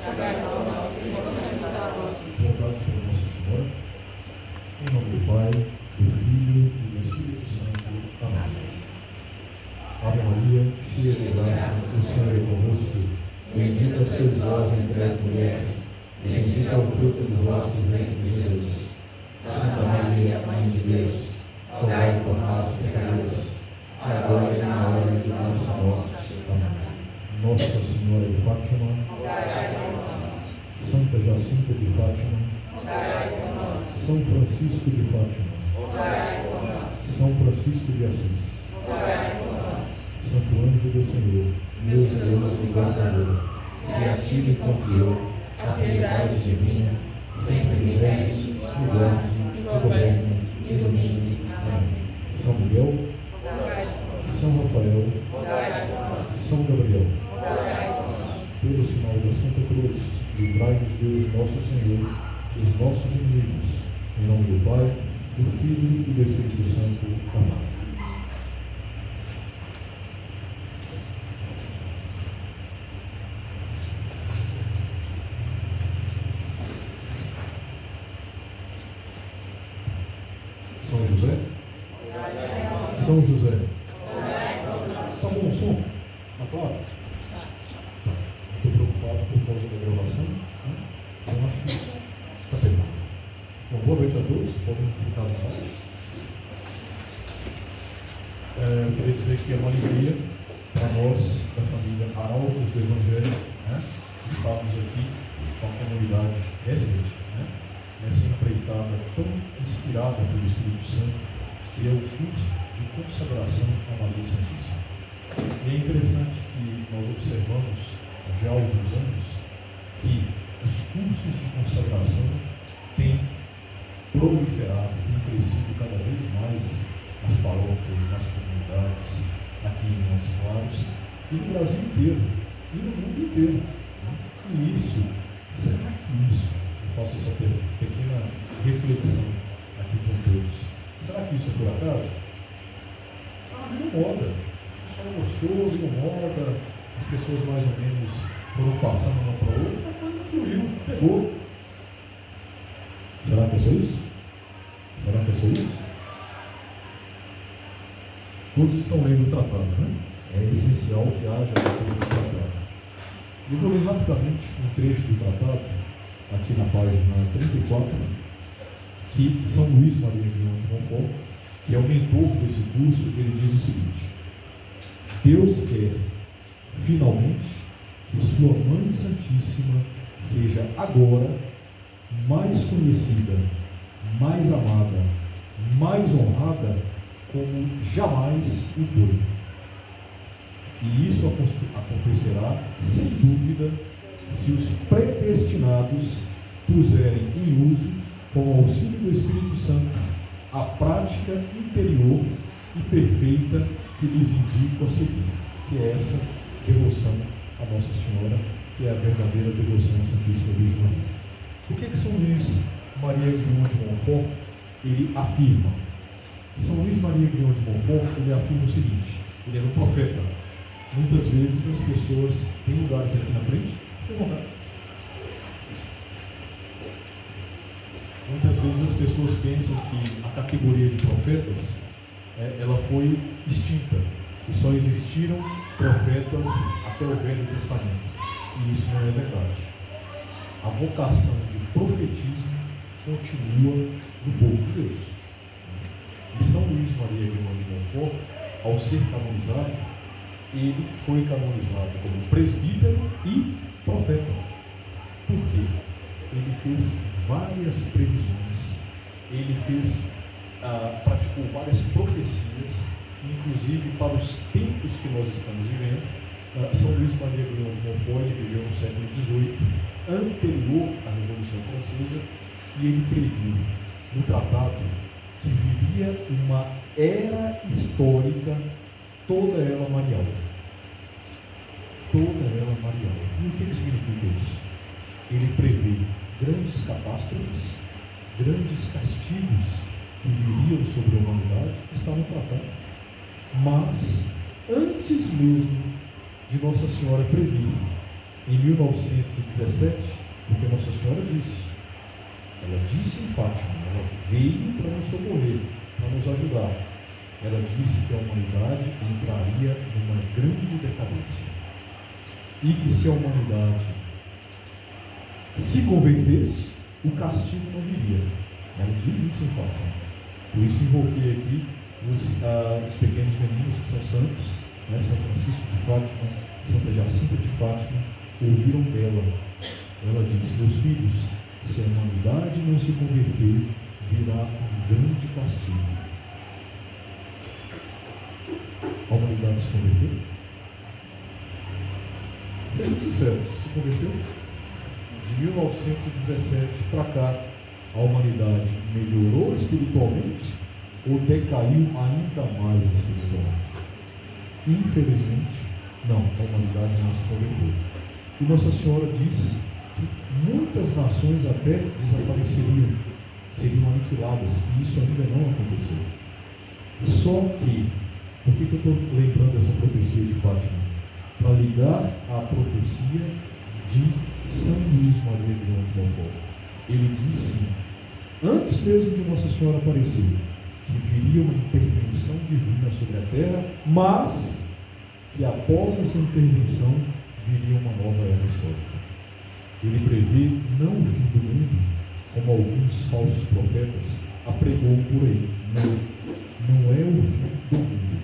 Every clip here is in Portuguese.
rogai por nós que recorremos a vós. Voltados para Nossa Senhora, em nome do Pai, do Filho e do Espírito Santo. Amém. Ave Maria, cheia de graça, o Senhor é convosco. Bendita sois vós entre as mulheres, bendito é o fruto do vosso ventre, Jesus. Santa Maria, Mãe de Deus, rogai por nós, pecadores, agora e na hora de nossa morte. Amém. Nossa Senhora de Fátima, Rogai por nós. Santa Jacinta de Fátima, Rogai por nós. São Francisco de Fátima, Rogai por nós. São Francisco de Assis, Rogai por nós. Santo Anjo do Senhor, Meu Deus e guardador, se a ti me confiou a piedade divina, sempre me rege, me guarde, me governe, me ilumine. Amém. São Miguel, Rogai por nós. São Rafael, Rogai por nós. São Gabriel, Rogai por nós. pelo sinal da Santa Cruz, livrai-nos Deus nosso Senhor dos nossos inimigos. Em nome do Pai, do Filho e do Espírito Santo. Amém. São José? São José. Tá bom o som? Tá claro? Estou preocupado por causa da gravação. Né? Eu acho que está pegando. Bom, boa noite a todos. Podem ficar à vontade. Eu queria dizer que é uma alegria para nós, da família Arautos do Evangelho, né? Estarmos aqui com a comunidade recente, né? Nessa empreitada tão inspirada pelo Espírito Santo, que é o curso de consagração à Maria Santíssima. E é interessante que nós observamos já há alguns anos que os cursos de consagração têm proliferado, têm crescido cada vez mais nas paróquias, nas comunidades, aqui em Montes Claros, e no Brasil inteiro, e no mundo inteiro. E isso, será que isso, eu faço essa pequena reflexão aqui com todos, será que isso é por acaso? Virou moda, o pessoal gostou, virou moda, as pessoas mais ou menos foram passando uma para outra, a coisa fluiu, pegou. Será que é só isso? Será que é só isso? Todos estão lendo o tratado, né? É essencial que haja a leitura do tratado. Eu vou ler rapidamente um trecho do tratado, aqui na página 34, que São Luís Maria Grião de Montfort, que é o mentor desse curso, ele diz o seguinte: Deus quer, finalmente, que sua Mãe Santíssima seja agora mais conhecida, mais amada, mais honrada, como jamais o foi. E isso acontecerá, sem dúvida, se os predestinados puserem em uso, com o auxílio do Espírito Santo, a prática interior e perfeita que lhes indico a seguir, que é essa devoção a Nossa Senhora, que é a verdadeira devoção à Santíssima Virgem Maria. O que São Luís Maria Grião de Montfort ele afirma? São Luís Maria Grião de Montfort ele afirma o seguinte: ele era um profeta. Muitas vezes as pessoas têm lugares aqui na frente, tem vontade. Muitas vezes as pessoas pensam que a categoria de profetas ela foi extinta, que só existiram profetas até o Velho Testamento. E isso não é verdade. A vocação de profetismo continua no povo de Deus. E São Luís Maria Grião de Montfort, ao ser canonizado, ele foi canonizado como presbítero e profeta. Por quê? Ele fez várias previsões, ele praticou várias profecias, inclusive para os tempos que nós estamos vivendo. São Luís Maria Grião de Montfort ele viveu no século XVIII, anterior à Revolução Francesa, e ele previu no tratado que viria uma era histórica, toda ela marial. Toda ela marial. E o que significa isso? Ele prevê grandes catástrofes, grandes castigos que viriam sobre a humanidade, está no tratado. Mas, antes mesmo de Nossa Senhora previr em 1917, porque Nossa Senhora disse, ela disse em Fátima, ela veio para nos socorrer, para nos ajudar. Ela disse que a humanidade entraria numa grande decadência e que se a humanidade se convertesse, o castigo não viria. Ela diz isso em Fátima. Por isso invoquei aqui os pequenos meninos que são santos, né? São Francisco de Fátima, Santa Jacinta de Fátima, ouviram dela. Ela disse: meus filhos, se a humanidade não se converter, virá um grande castigo. A humanidade se converteu? Sejam sinceros, se converteu? De 1917 para cá, a humanidade melhorou espiritualmente ou decaiu ainda mais espiritualmente? Infelizmente, não, a humanidade não se converteu. E Nossa Senhora disse que muitas nações até desapareceriam, seriam aniquiladas, e isso ainda não aconteceu. Só que, por que eu estou lembrando essa profecia de Fátima? Para ligar à profecia de São Luís Maria de Montfort. Ele disse, antes mesmo de Nossa Senhora aparecer, que viria uma intervenção divina sobre a terra, mas que após essa intervenção viria uma nova era histórica. Ele prevê não o fim do mundo, como alguns falsos profetas apregou por aí. Não é o fim do mundo,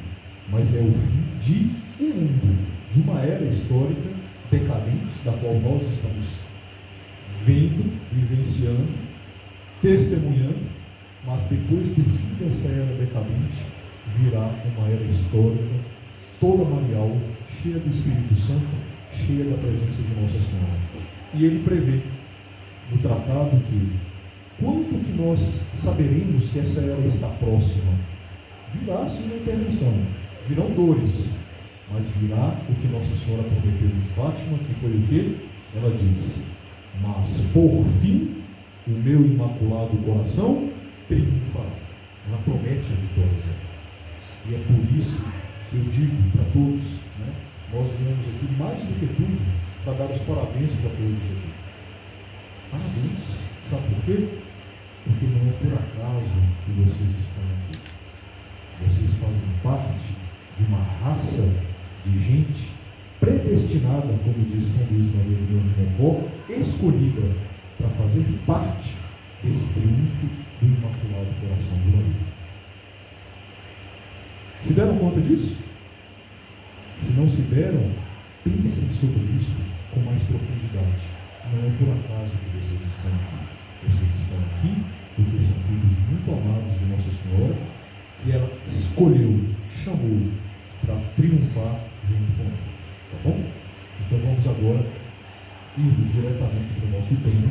mas é o fim de um mundo, de uma era histórica decadente, da qual nós estamos vendo, vivenciando, testemunhando, mas depois do fim dessa era decadente, virá uma era histórica, toda marial, cheia do Espírito Santo, cheia da presença de Nossa Senhora. E ele prevê no tratado que, quando que nós saberemos que essa era está próxima? Virá sim uma intervenção, virão dores, mas virá o que Nossa Senhora prometeu em Fátima, que foi o quê? Ela diz: mas por fim, o meu imaculado coração triunfará. Ela promete a vitória. E é por isso que eu digo para todos, né? Nós viemos aqui mais do que tudo para dar os parabéns para todos aqui. Parabéns. Sabe por quê? Porque não é por acaso que vocês estão aqui. Vocês fazem parte de uma raça de gente predestinada, como diz São Luís Maria de Montfort, escolhida para fazer parte desse triunfo do Imaculado Coração de Maria. Se deram conta disso? Se não se deram, pensem sobre isso com mais profundidade. Não é por acaso que vocês estão aqui. Vocês estão aqui porque são filhos muito amados de Nossa Senhora, que ela escolheu, chamou para triunfar junto com ela. Tá bom? Então vamos agora ir diretamente para o nosso tema.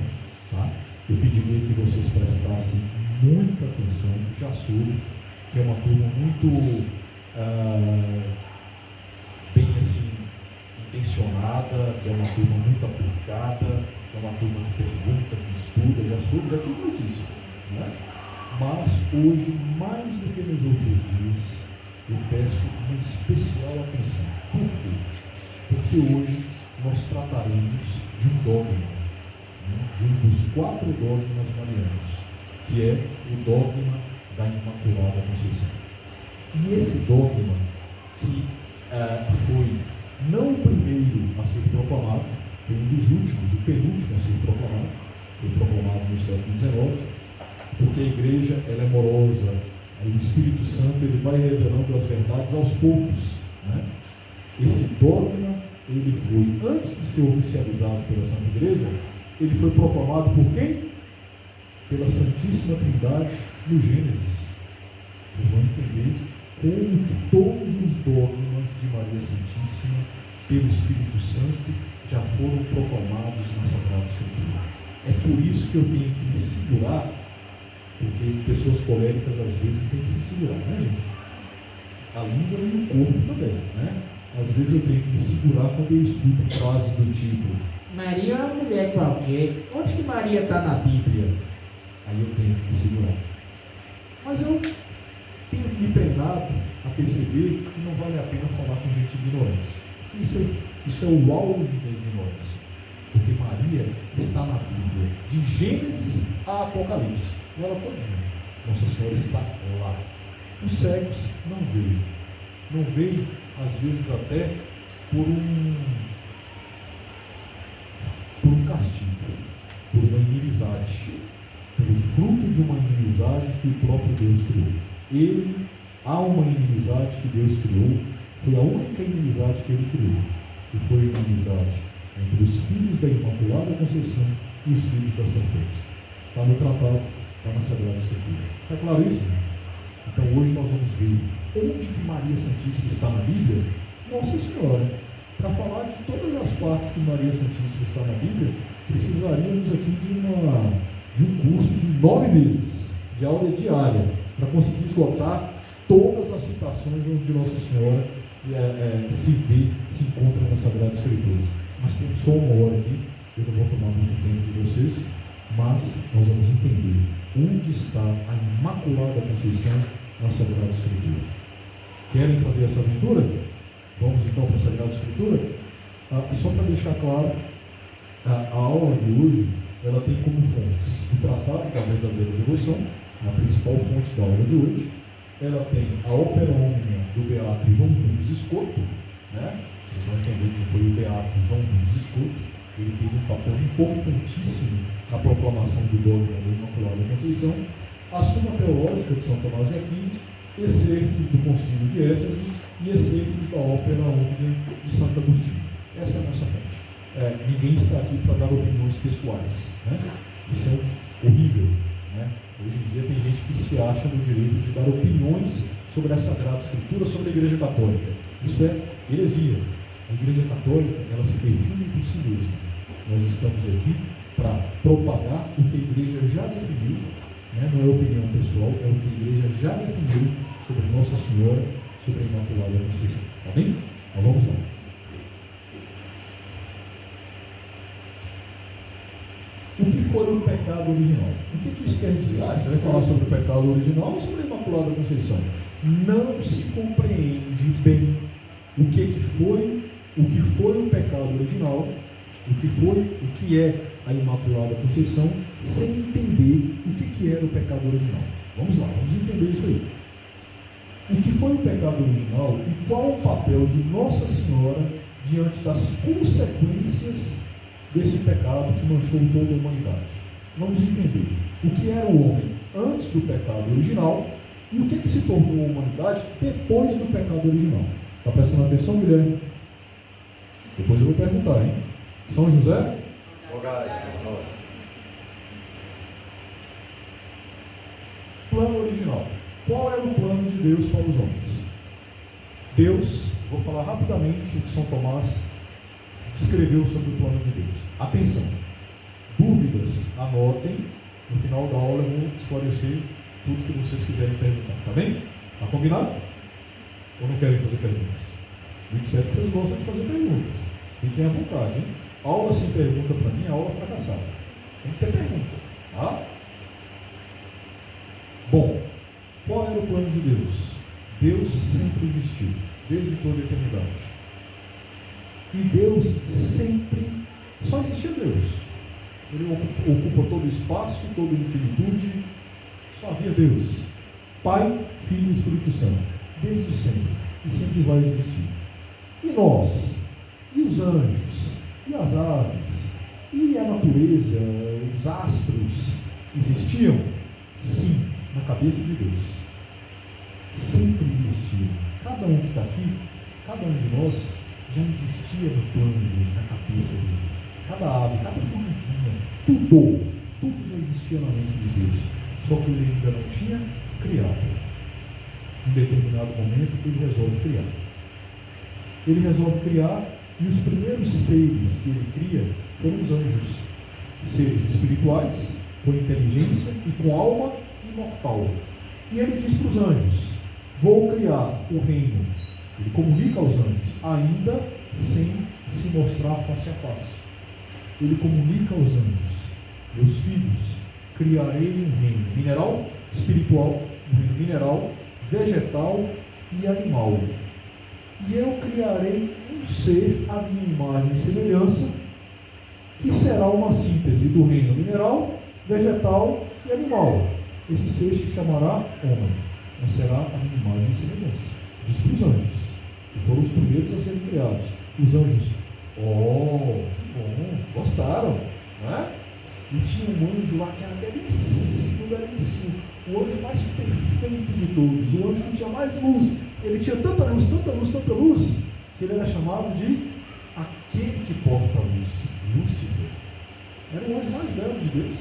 Tá? Eu pediria que vocês prestassem muita atenção. Já soube que é uma turma muito bem assim intencionada, que é uma turma muito aplicada, que é uma turma que pergunta, que estuda. Já soube, já tive notícia, né? Mas hoje, mais do que nos outros dias, eu peço uma especial atenção. Por quê? Porque hoje nós trataremos de um dogma, né? De um dos 4 dogmas marianos, que é o dogma da Imaculada Conceição. E esse dogma, que foi não o primeiro a ser proclamado, foi um dos últimos, o penúltimo a ser proclamado, foi proclamado no século XIX, porque a igreja ela é morosa, aí o Espírito Santo ele vai revelando as verdades aos poucos, né? Esse dogma, ele foi, antes de ser oficializado pela Santa Igreja, ele foi proclamado por quem? Pela Santíssima Trindade no Gênesis. Vocês vão entender como que todos os dogmas de Maria Santíssima, pelo Espírito Santo, já foram proclamados na Sagrada Escritura. É por isso que eu tenho que me segurar, porque pessoas coléricas às vezes têm que se segurar, né, gente? A língua e o corpo também, né? Às vezes eu tenho que me segurar quando eu escuto frases do tipo: Maria é uma mulher qualquer, onde que Maria está na Bíblia? Aí eu tenho que me segurar. Mas eu tenho me treinado a perceber que não vale a pena falar com gente ignorante. Isso é o auge da ignorância. Maria está na Bíblia, de Gênesis a Apocalipse. Ela todinha. Nossa Senhora está lá. Os cegos não veem. Não veem, às vezes até, por um castigo, por uma inimizade, pelo fruto de uma inimizade que o próprio Deus criou. Há uma inimizade que Deus criou, foi a única inimizade que Ele criou, que foi a inimizade entre os filhos da Imaculada Conceição e os filhos da Serpente. Está no tratado, está na Sagrada Escritura. Está claro isso? Então hoje nós vamos ver onde que Maria Santíssima está na Bíblia. Nossa Senhora, para falar de todas as partes que Maria Santíssima está na Bíblia, precisaríamos aqui de um curso de 9 meses, de aula diária, para conseguir esgotar todas as citações onde Nossa Senhora se encontra na Sagrada Escritura. Mas temos só uma hora aqui, eu não vou tomar muito tempo de vocês, mas nós vamos entender onde está a Imaculada Conceição na Sagrada Escritura. Querem fazer essa aventura? Vamos então para a Sagrada Escritura? Só para deixar claro, a aula de hoje, ela tem como fontes o Tratado da Verdadeira Devoção, a principal fonte da aula de hoje. Ela tem a Opera Omnia do Beato João Nunes Escoto, né? Vocês vão entender que foi o Beato João Nunes Escoto. Ele teve um papel importantíssimo na proclamação do dogma da Imaculada Conceição. A Suma Teológica de São Tomás de Aquino, excertos do Concílio de Éfeso e excertos da Opera Omnia de Santo Agostinho. Essa é a nossa fonte. Ninguém está aqui para dar opiniões pessoais, né? Isso é horrível, né? Hoje em dia tem gente que se acha no direito de dar opiniões sobre a Sagrada Escritura, sobre a Igreja Católica. Isso é heresia. A Igreja Católica, ela se define por si mesma. Nós estamos aqui para propagar o que a Igreja já definiu, né? Não é opinião pessoal, é o que a Igreja já definiu sobre Nossa Senhora, sobre a Imaculada Conceição. Tá bem? Então vamos lá. O que foi o pecado original? O que isso quer dizer? Você vai falar sobre o pecado original ou sobre a Imaculada Conceição? Não se compreende bem o que foi o pecado original, o que é a Imaculada Conceição, sem entender o que era o pecado original. Vamos lá, vamos entender isso aí. O que foi o pecado original e qual o papel de Nossa Senhora diante das consequências desse pecado que manchou toda a humanidade. Vamos entender o que era o homem antes do pecado original e o que se tornou a humanidade depois do pecado original. Está prestando atenção, Guilherme? Depois eu vou perguntar, hein? São José? Plano original. Qual era o plano de Deus para os homens? Deus, vou falar rapidamente o que São Tomás escreveu sobre o plano de Deus. Atenção, dúvidas, anotem, no final da aula eu vou esclarecer tudo que vocês quiserem perguntar, tá bem? Tá combinado? Ou não querem fazer perguntas? Me disseram que vocês gostam de fazer perguntas, fiquem à vontade, hein? Aula sem pergunta para mim é aula fracassada, tem que ter pergunta, tá? Bom, qual era o plano de Deus? Deus sempre existiu, desde toda a eternidade. E Deus sempre, só existia Deus. Ele ocupa todo o espaço, toda a infinitude, só havia Deus. Pai, Filho e Espírito Santo, desde sempre, e sempre vai existir. E nós, e os anjos, e as aves, e a natureza, os astros, existiam? Sim, na cabeça de Deus. Sempre existiam. Cada um que está aqui, cada um de nós, já existia no plano dele, na cabeça dele. Cada ave, cada formiguinha, tudo já existia na mente de Deus. Só que ele ainda não tinha criado. Em determinado momento, ele resolve criar. Ele resolve criar, e os primeiros seres que ele cria foram os anjos. Seres espirituais, com inteligência e com alma imortal. E ele diz para os anjos: vou criar o reino. Ele comunica aos anjos, ainda sem se mostrar face a face. Ele comunica aos anjos: meus filhos, criarei um reino mineral, espiritual, um reino mineral, vegetal e animal. E eu criarei um ser à minha imagem e semelhança, que será uma síntese do reino mineral, vegetal e animal. Esse ser se chamará homem, mas será a imagem e semelhança. Diz para os anjos, que foram os primeiros a serem criados. Os anjos, que bom, gostaram, não é? E tinha um anjo lá que era belíssimo, belíssimo, o anjo mais perfeito de todos, o anjo que tinha mais luz. Ele tinha tanta luz, tanta luz, tanta luz, que ele era chamado de aquele que porta a luz, Lúcifer. Era o anjo mais belo de Deus.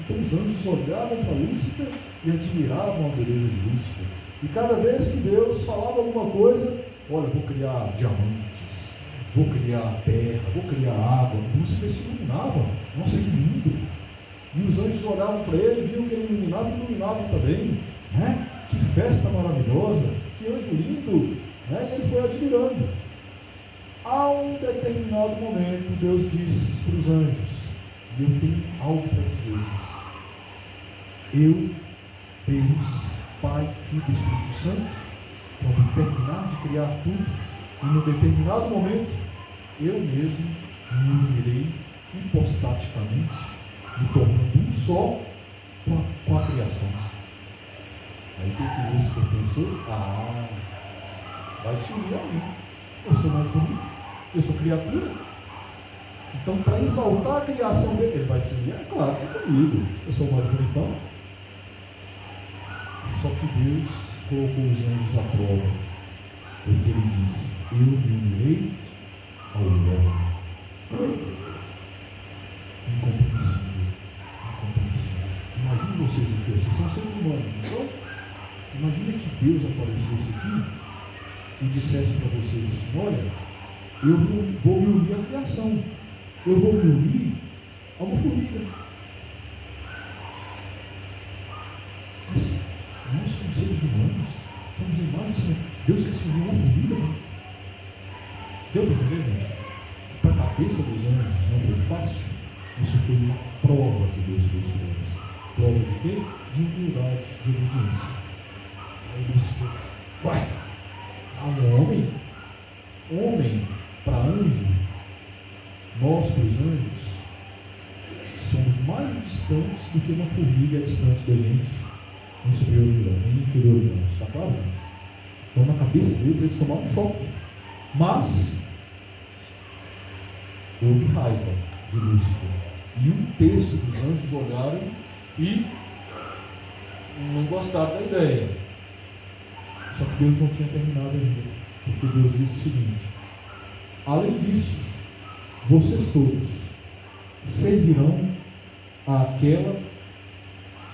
Então os anjos olhavam para Lúcifer e admiravam a beleza de Lúcifer. E cada vez que Deus falava alguma coisa, olha, vou criar diamantes, vou criar terra, vou criar água, Lúcifer se iluminava. Nossa, que lindo! E os anjos olhavam para ele, viam que ele iluminava e iluminavam também. Né? Que festa maravilhosa, que anjo lindo! Né? E ele foi admirando. A um determinado momento, Deus diz para os anjos, e eu tenho algo para dizer-lhes. Eu, Deus, Pai, Filho e Espírito Santo, quando terminar de criar tudo, e num determinado momento, eu mesmo me unirei hipostaticamente, me tornando um só com a criação. Aí o que Lúcifer pensou? Vai se unir a mim. Eu sou mais bonito, eu sou criatura. Então, para exaltar a criação dele, ele vai se unir, é claro que é comigo. Eu sou mais bonitão. Só que Deus colocou os anjos à prova, porque ele disse: eu me unirei ao homem. Incompreensível. Imagine vocês o que? Vocês são seres humanos, não são? Imagina que Deus aparecesse aqui e dissesse para vocês assim: olha, eu vou me unir à criação, eu vou me unir a uma formiga. Mas nós somos seres humanos, somos imagens. Deus quer se unir a uma formiga, né? Deu para entender, gente? Para a cabeça dos anjos não foi fácil. Isso foi uma prova que Deus fez para eles. Prova de quê? De humildade, de obediência. Aí Lúcifer, uai, homem para anjo, nós para os anjos somos mais distantes do que uma formiga é distante da gente em superioridade, em inferioridade. Está claro, gente? Então na cabeça deles eles tomaram um choque. Mas houve raiva de Lúcifer. E um terço dos anjos olharam e não gostaram da ideia. Só que Deus não tinha terminado ainda. Porque Deus disse o seguinte: além disso, vocês todos servirão àquela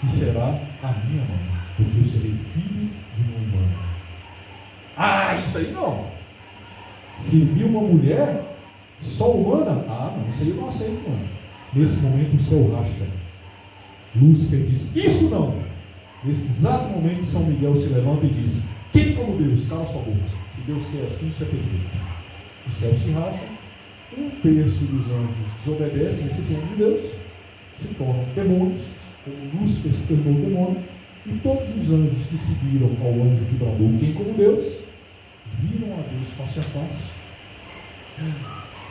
que será a minha mãe, porque eu serei filho de uma humana. Isso aí não. Servir uma mulher só humana? Não, isso aí eu não aceito, não. Nesse momento o céu racha. Lúcifer diz: isso não. Nesse exato momento São Miguel se levanta e diz: quem como Deus? Cala sua boca. Se Deus quer assim, isso é perfeito. O céu se racha, um terço dos anjos desobedecem esse plano de Deus, se tornam demônios, como Lúcifer se tornou demônio, e todos os anjos que seguiram ao anjo que bradou quem como Deus, viram a Deus face a face,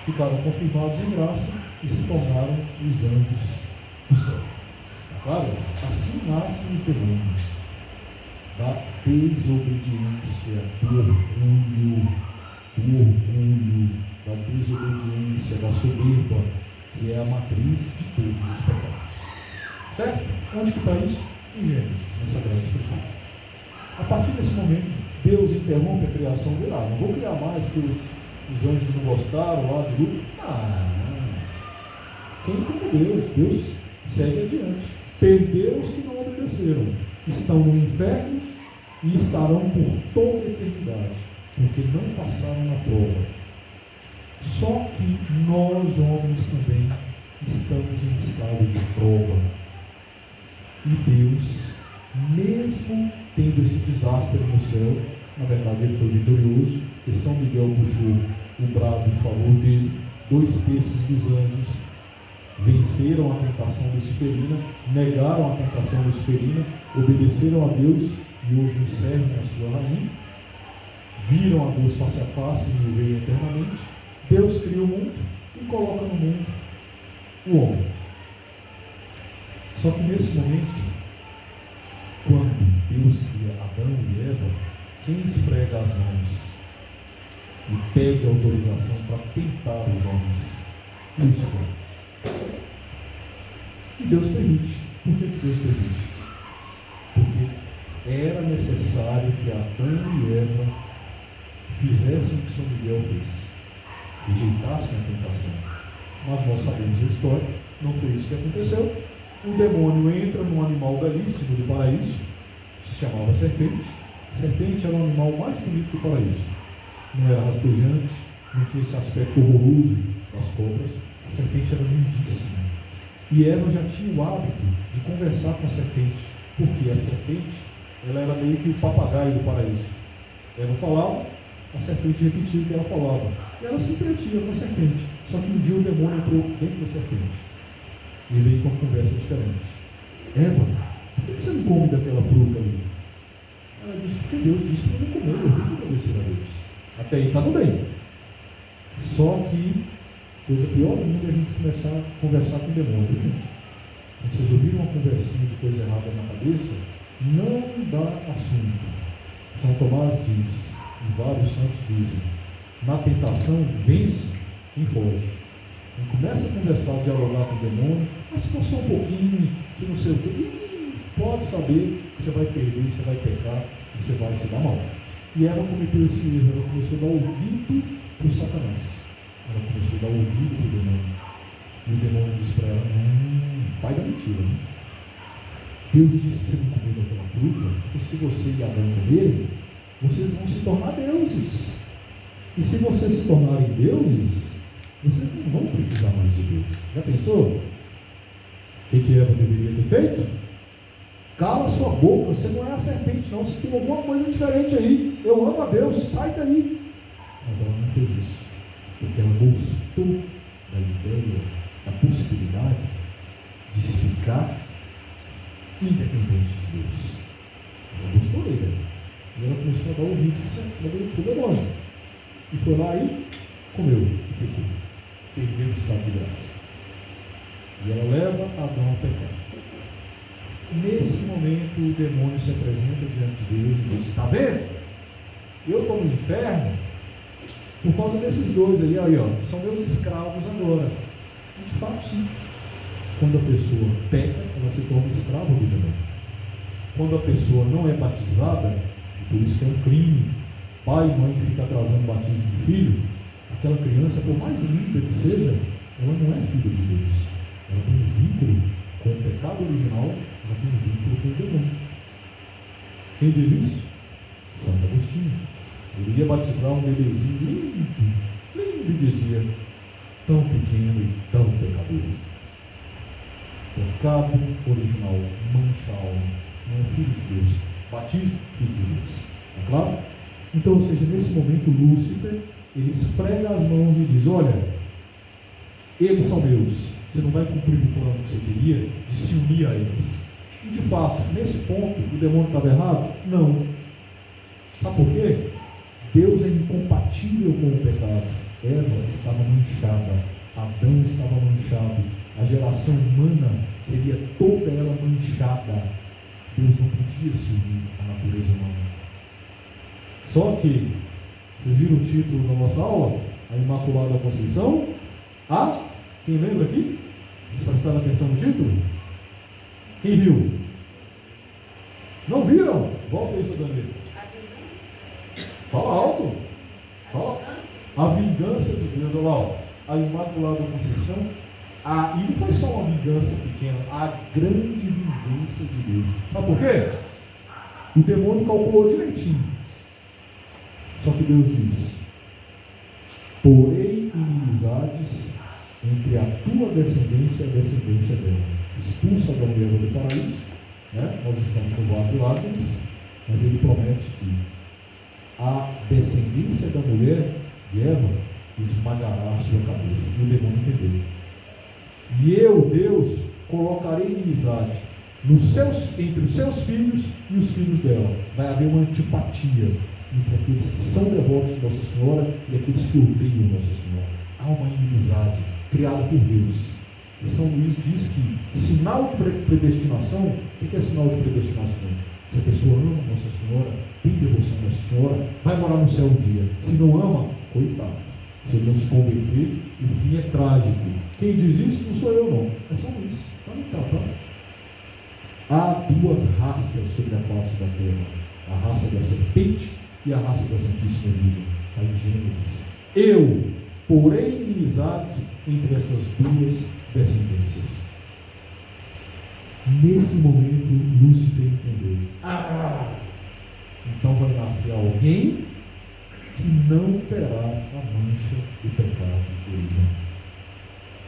ficaram confirmados em graça e se tornaram os anjos do céu. Claro? Assim nascem os demônios. Da desobediência, do orgulho, da desobediência, da soberba, que é a matriz de todos os pecados. Certo? Onde que está isso? Em Gênesis, nessa grande expressão. A partir desse momento, Deus interrompe a criação dele. Não vou criar mais porque os anjos não gostaram lá de luto. Quem como Deus? Deus segue adiante. Perdeu os que não obedeceram. Estão no inferno e estarão por toda a eternidade, porque não passaram na prova. Só que nós, homens, também estamos em estado de prova. E Deus, mesmo tendo esse desastre no céu, na verdade ele foi vitorioso, porque São Miguel puxou o brado em favor dele, 2 terços dos anjos venceram a tentação luciferina, negaram a tentação luciferina, obedeceram a Deus e hoje nos servem a sua rainha, viram a Deus face a face e vivem eternamente. Deus cria o mundo e coloca no mundo o homem. Só que nesse momento, quando Deus cria Adão e Eva, quem esfrega as mãos e pede autorização para tentar os homens? Lúcifer. E Deus permite. Por que Deus permite? Porque era necessário que Adão e Eva fizessem o que São Miguel fez, rejeitassem a tentação. Mas nós sabemos a história, não foi isso que aconteceu. O demônio entra num animal belíssimo do paraíso, se chamava serpente. A serpente era o animal mais bonito do paraíso. Não era rastejante, não tinha esse aspecto horroroso das cobras. A serpente era lindíssima. E Eva já tinha o hábito de conversar com a serpente, porque a serpente, ela era meio que o papagaio do paraíso. Eva falava, a serpente repetia o que ela falava. E ela se entretinha com a serpente. Só que um dia o demônio entrou dentro da serpente e veio com uma conversa diferente. Eva, por que você não come daquela fruta ali? Ela disse, porque Deus disse para não comer, eu tenho que obedecer a Deus. Até aí está tudo bem. Só que, coisa pior ainda é a gente começar a conversar com o demônio, gente. Quando vocês ouviram uma conversinha de coisa errada na cabeça, não dá assunto. São Tomás diz, e vários santos dizem, na tentação vence quem foge. Quem começa a conversar, dialogar com o demônio, mas se for só um pouquinho, se não sei o que, pode saber que você vai perder, você vai pecar e você vai se dar mal. E ela cometeu esse erro, ela começou a dar ouvido para o Satanás. Ela começou a dar ouvido para o demônio. E o demônio disse para ela, pai da mentira, né? Deus disse que você não comer daquela fruta, porque se você e Adão comerem, vocês vão se tornar deuses. E se vocês se tornarem deuses, vocês não vão precisar mais de Deus. Já pensou? O que Eva deveria ter feito? Cala sua boca, você não é a serpente não, você tem alguma coisa diferente aí. Eu amo a Deus, sai daí. Mas ela não fez isso, porque ela gostou da ideia, da possibilidade de ficar independente de Deus. Ela gostou da ideia. E ela começou a dar ouvido para o demônio. E foi lá e comeu e pecou. Perdeu o estado de graça. E ela leva Adão a pecar. Nesse momento o demônio se apresenta diante de Deus e diz, está vendo? Eu estou no inferno por causa desses dois aí, ó, são meus escravos agora. E de fato sim. Quando a pessoa peca, ela se torna escrava do demônio. Quando a pessoa não é batizada, e por isso que é um crime, pai e mãe que fica atrasando o batismo do filho, aquela criança, por mais linda que seja, ela não é filha de Deus. Ela tem um vínculo com o pecado original, ela tem um vínculo com o demônio. Quem diz isso? Santo Agostinho. Ele ia batizar um bebezinho lindo, lindo, e dizia, tão pequeno e tão pecador. Pecado original mancha a alma, não é filho de Deus. Batismo, filho de Deus. É claro? Então, ou seja, nesse momento, Lúcifer, ele esfrega as mãos e diz, olha, eles são meus. Você não vai cumprir o plano que você queria de se unir a eles. E de fato, nesse ponto, o demônio estava errado? Não. Sabe por quê? Deus é incompatível com o pecado. Eva estava manchada, Adão estava manchado, a geração humana seria toda ela manchada. Deus não podia se unir à natureza humana. Só que, vocês viram o título da nossa aula? A Imaculada Conceição? Quem lembra aqui? Vocês prestaram atenção no título? Quem viu? Não viram? Volta aí, seu Danilo. Fala alto. Fala. A vingança de Deus. Olha lá, ó. A Imaculada Conceição. E não foi só uma vingança pequena, a grande vingança de Deus. Sabe por quê? O demônio calculou direitinho. Só que Deus diz: porém inimizades entre a tua descendência e a descendência dela. Expulsa da mulher do paraíso, né? Nós estamos no vale de lágrimas, mas ele promete que a descendência da mulher de Eva esmagará a sua cabeça. E o demônio entendeu. E eu, Deus, colocarei inimizade entre os seus filhos e os filhos dela. Vai haver uma antipatia entre aqueles que são devotos de Nossa Senhora e aqueles que odeiam Nossa Senhora. Há uma inimizade criada por Deus. E São Luís diz que sinal de predestinação, o que é sinal de predestinação? Se a pessoa ama Nossa Senhora, tem devoção a Nossa Senhora, vai morar no céu um dia. Se não ama, coitado. Se ele não se converter, o fim é trágico. Quem diz isso não sou eu, não. É São Luís. Está no tratado. Há duas raças sobre a face da terra: a raça da serpente e a raça da Santíssima Virgem. Está em Gênesis. Eu porém inimizades entre essas duas descendências. Nesse momento, Lúcifer entendeu. Então vai nascer alguém que não terá a mancha do pecado original.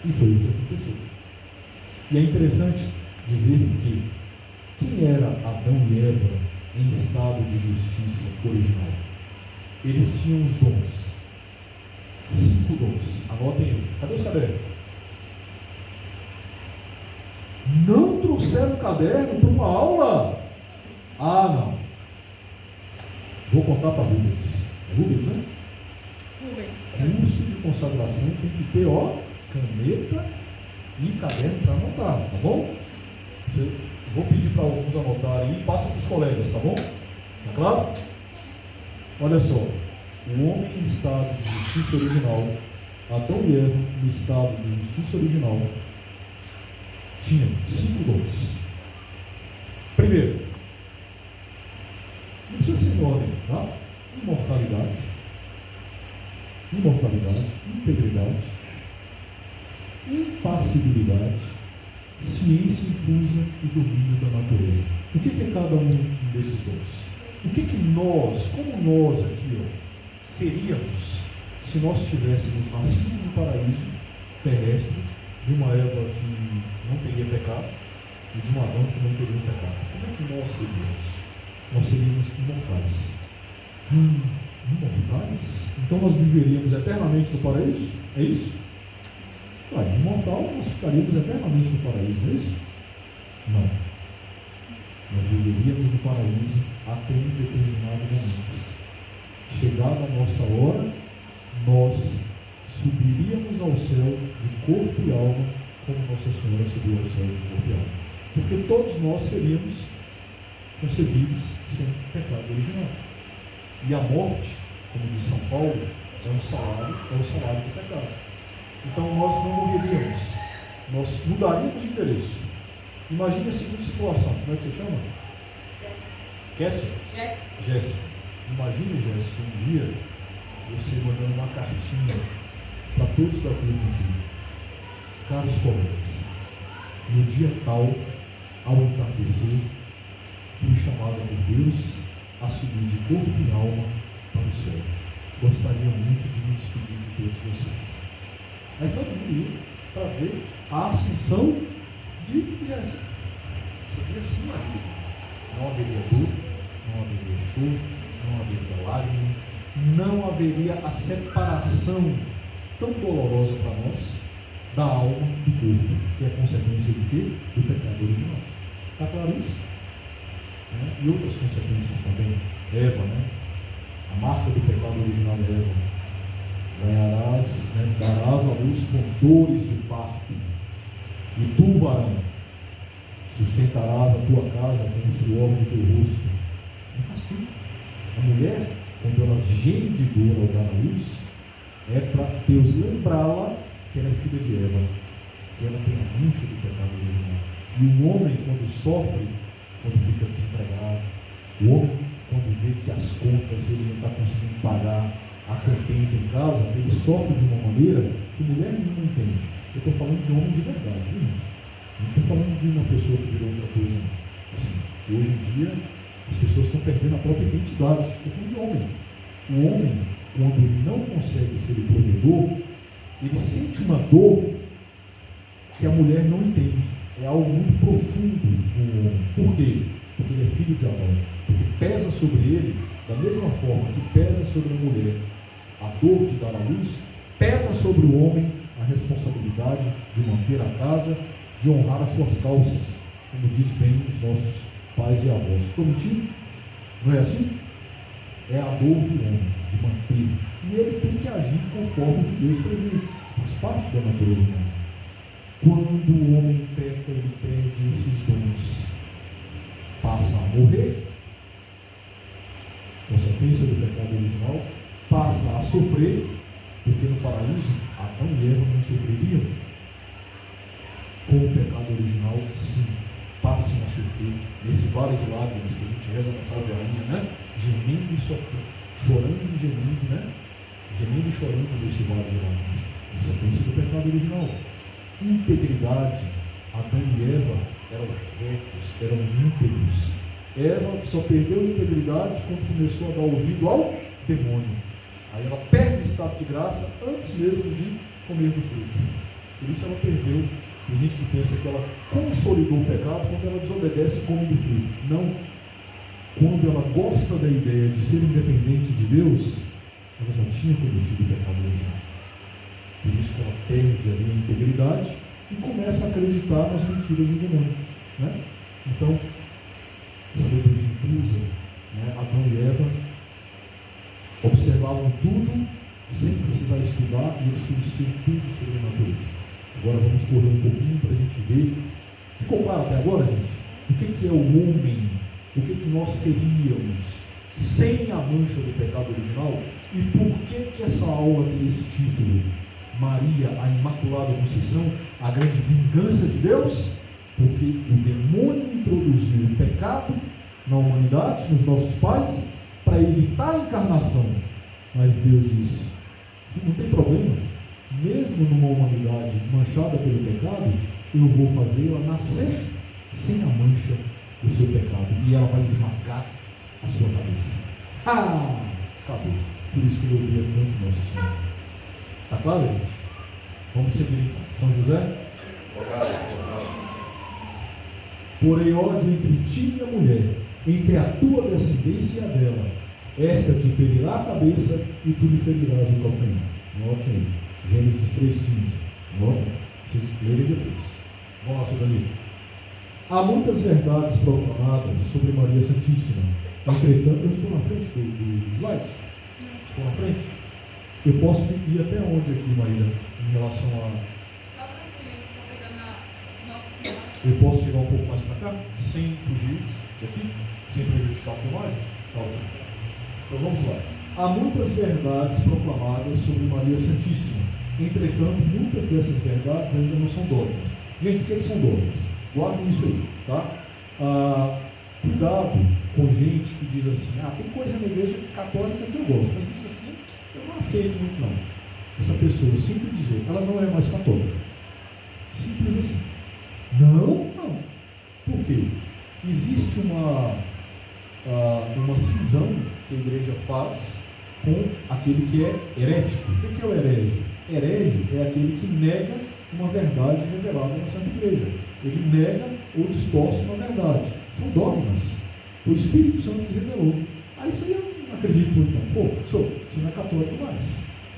E foi o que aconteceu. E é interessante dizer que quem era Adão e Eva em estado de justiça original? Eles tinham os dons. 5 dons. Anotem aí. Cadê os cadernos? Não trouxeram caderno para uma aula? Não. Vou contar para Rubens. Rubens, né? Rubens. Curso de consagração tem que ter, caneta e caderno para anotar, tá bom? Vou pedir para alguns anotarem e passa para os colegas, tá bom? Tá claro? Olha só. O homem em estado de justiça original, Adão e Eva no estado de justiça original, tinham 5 dons. Primeiro, não precisa ser em ordem, tá? Imortalidade, integridade, impassibilidade, ciência infusa e domínio da natureza. O que é cada um desses dons? O que nós, como nós aqui, seríamos se nós tivéssemos nascido no paraíso terrestre de uma Eva que não teria pecado e de um Adão que não teria pecado? Como é que nós seríamos? Nós seríamos imortais. Imortais? Então nós viveríamos eternamente no paraíso? É isso? Imortal, nós ficaríamos eternamente no paraíso, não é isso? Não. Nós viveríamos no paraíso até um determinado momento. Chegada a nossa hora, nós subiríamos ao céu de corpo e alma, como Nossa Senhora subiu ao céu de corpo e alma. Porque todos nós seríamos concebidos sem pecado original. E a morte, como diz São Paulo, é o salário do pecado. Então nós não morreríamos, nós mudaríamos de endereço. Imagine a seguinte situação: como é que você chama? Jéssica. Imagine, Jéssica, um dia você mandando uma cartinha para todos da Clube. Caros colegas, no dia tal, ao entardecer, fui chamada por Deus a subir de corpo e alma para o céu. Gostaria muito de me despedir de todos vocês. Aí todo mundo ia para ver a assunção de Jéssica. Seria assim a vida. Não haveria dor, não haveria choro, não haveria lágrima, não haveria a separação tão dolorosa para nós da alma do corpo, que é consequência de quê? Do pecado original. Está claro isso? E outras consequências também. Eva, a marca do pecado original é Eva. Darás à luz com dores de parto, e tu, varão, sustentarás a tua casa com o suor do teu rosto. Um castigo. A mulher, quando ela geme de dor ao dar a luz, é para Deus lembrá-la que ela é filha de Eva, que ela tem a mancha do pecado original. E o homem, quando sofre, quando fica desempregado, o homem, quando vê que as contas ele não está conseguindo pagar a contento em casa, ele sofre de uma maneira que mulher nenhuma entende. Eu estou falando de homem de verdade, viu, gente? Não estou falando de uma pessoa que virou outra coisa, não. Assim, hoje em dia, as pessoas estão perdendo a própria identidade. Estou falando de homem. O homem, quando ele não consegue ser o provedor, ele sente uma dor que a mulher não entende. É algo muito profundo no homem. Por quê? Porque ele é filho de Adão. Porque pesa sobre ele, da mesma forma que pesa sobre a mulher a dor de dar à luz, pesa sobre o homem a responsabilidade de manter a casa, de honrar as suas calças, como diz bem os nossos pais e avós. Estou mentindo? Não é assim? É a dor do homem, de manter. E ele tem que agir conforme o que Deus prevê. Faz parte da natureza humana. Quando o homem peca, ele perde esses dons. Passa a morrer, consequência do pecado original, passa a sofrer, porque no paraíso Adão e Eva não sofreriam. Com o pecado original, sim, passam a sofrer nesse vale de lágrimas que a gente reza na Salve Rainha, né? Gemendo e sofrendo, chorando e gemendo, né? Gemendo e chorando nesse vale de lágrimas. Consequência do pecado original. Integridade. Adão e Eva eram retos, eram íntegros. Eva só perdeu a integridade quando começou a dar ouvido ao demônio. Aí ela perde o estado de graça antes mesmo de comer do fruto. Por isso ela perdeu. Tem gente que pensa que ela consolidou o pecado quando ela desobedece e come do fruto. Não. Quando ela gosta da ideia de ser independente de Deus, ela já tinha cometido o pecado original. Por isso que ela perde ali a integridade e começa a acreditar nas mentiras do demônio. Né? Então, sabedoria infusa, né? Adão e Eva observavam tudo sem precisar estudar e eles conheciam tudo sobre a natureza. Agora vamos correr um pouquinho para a gente ver. Ficou claro até agora, gente? O que é o homem? O que nós seríamos sem a mancha do pecado original? E por que essa aula tem esse título? Maria, a Imaculada Conceição, a grande vingança de Deus? Porque o demônio introduziu o pecado na humanidade, nos nossos pais, para evitar a encarnação. Mas Deus disse, não tem problema, mesmo numa humanidade manchada pelo pecado, eu vou fazê-la nascer sem a mancha do seu pecado, e ela vai esmagar a sua cabeça. Acabou. Por isso que eu ouvia tanto Nossa Senhora. Está claro, gente? Vamos seguir. São José? Porém, ódio entre ti e a mulher, entre a tua descendência e a dela. Esta te ferirá a cabeça e tu lhe ferirás o calcanhar. Note aí. Gênesis 3,15. Note. Vocês lerem depois. Vamos lá, Dani. Há muitas verdades proclamadas sobre Maria Santíssima. Entretanto, eu estou na frente do slide. Estou na frente. Eu posso ir até onde aqui, Maria, em relação a... Eu posso chegar um pouco mais para cá, sem fugir daqui, sem prejudicar a filmagem? Tá bom. Então vamos lá. Há muitas verdades proclamadas sobre Maria Santíssima. Entretanto, muitas dessas verdades ainda não são dogmas. Gente, o que são dogmas? Guardem isso aí, tá? Cuidado com gente que diz assim, tem coisa na igreja católica que eu gosto, mas isso assim, eu não aceito muito não. Essa pessoa, simples dizer, ela não é mais católica. Simples assim. Não. Por quê? Existe uma cisão que a igreja faz com aquele que é herético. O que é o herege? Herege é aquele que nega uma verdade revelada na Santa Igreja. Ele nega ou distorce uma verdade. São dogmas. Foi o Espírito Santo que revelou. Aí isso eu não acredito muito não. Você não é católico mais.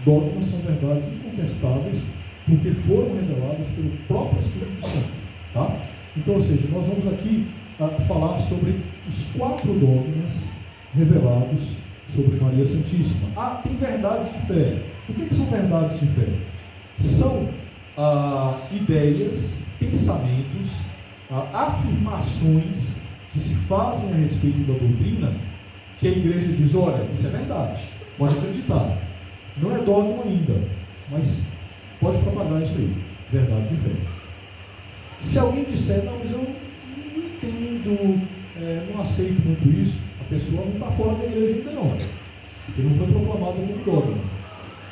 Dogmas são verdades incontestáveis porque foram reveladas pelo próprio Espírito Santo. Tá? Então, ou seja, nós vamos aqui falar sobre os 4 dogmas revelados sobre Maria Santíssima. Tem verdades de fé. O que são verdades de fé? São ideias, pensamentos, afirmações que se fazem a respeito da doutrina, que a igreja diz, olha, isso é verdade, pode acreditar. Não é dogma ainda, mas pode propagar isso aí, verdade de fé. Se alguém disser, não, mas eu não entendo, não aceito muito isso, a pessoa não está fora da igreja ainda não, porque não foi proclamada como dogma.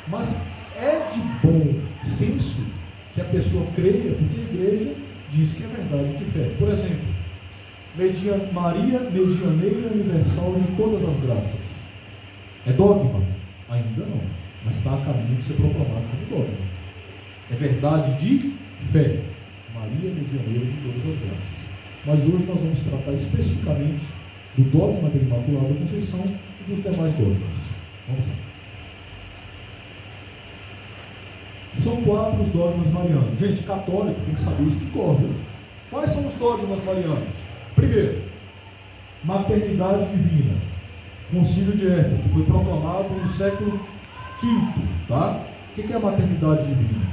Mas é de bom senso que a pessoa creia, porque a igreja diz que é verdade de fé. Por exemplo, Maria, medianeira universal de todas as graças. É dogma? Ainda não, mas está a caminho de ser proclamado como dogma. É verdade de fé. Maria, medianeira de todas as graças. Mas hoje nós vamos tratar especificamente do dogma da Imaculada Conceição e dos demais dogmas. Vamos lá. São 4 os dogmas marianos. Gente, católico tem que saber isso de cor, viu? Quais são os dogmas marianos? Primeiro, maternidade divina. Concílio de Éfeso, foi proclamado no século V, tá? O que é a maternidade divina?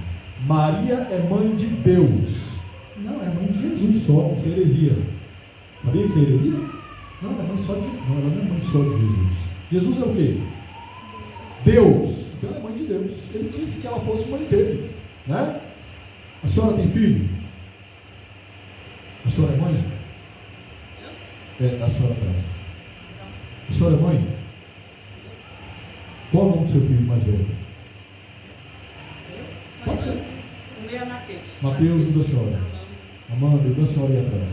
Maria é mãe de Deus. Não, é mãe de Jesus só. Isso é heresia. Sabia que isso é heresia? Não, ela não é mãe só de Jesus. Jesus é o quê? Deus. Então ela é mãe de Deus. Ele disse que ela fosse mãe dele, né? A senhora tem filho? A senhora é mãe? É, a senhora atrás. A senhora é mãe? Qual é o nome do seu filho mais velho? Pode ser. O meu é Mateus. Mateus e da senhora? Amanda, e da senhora aí atrás?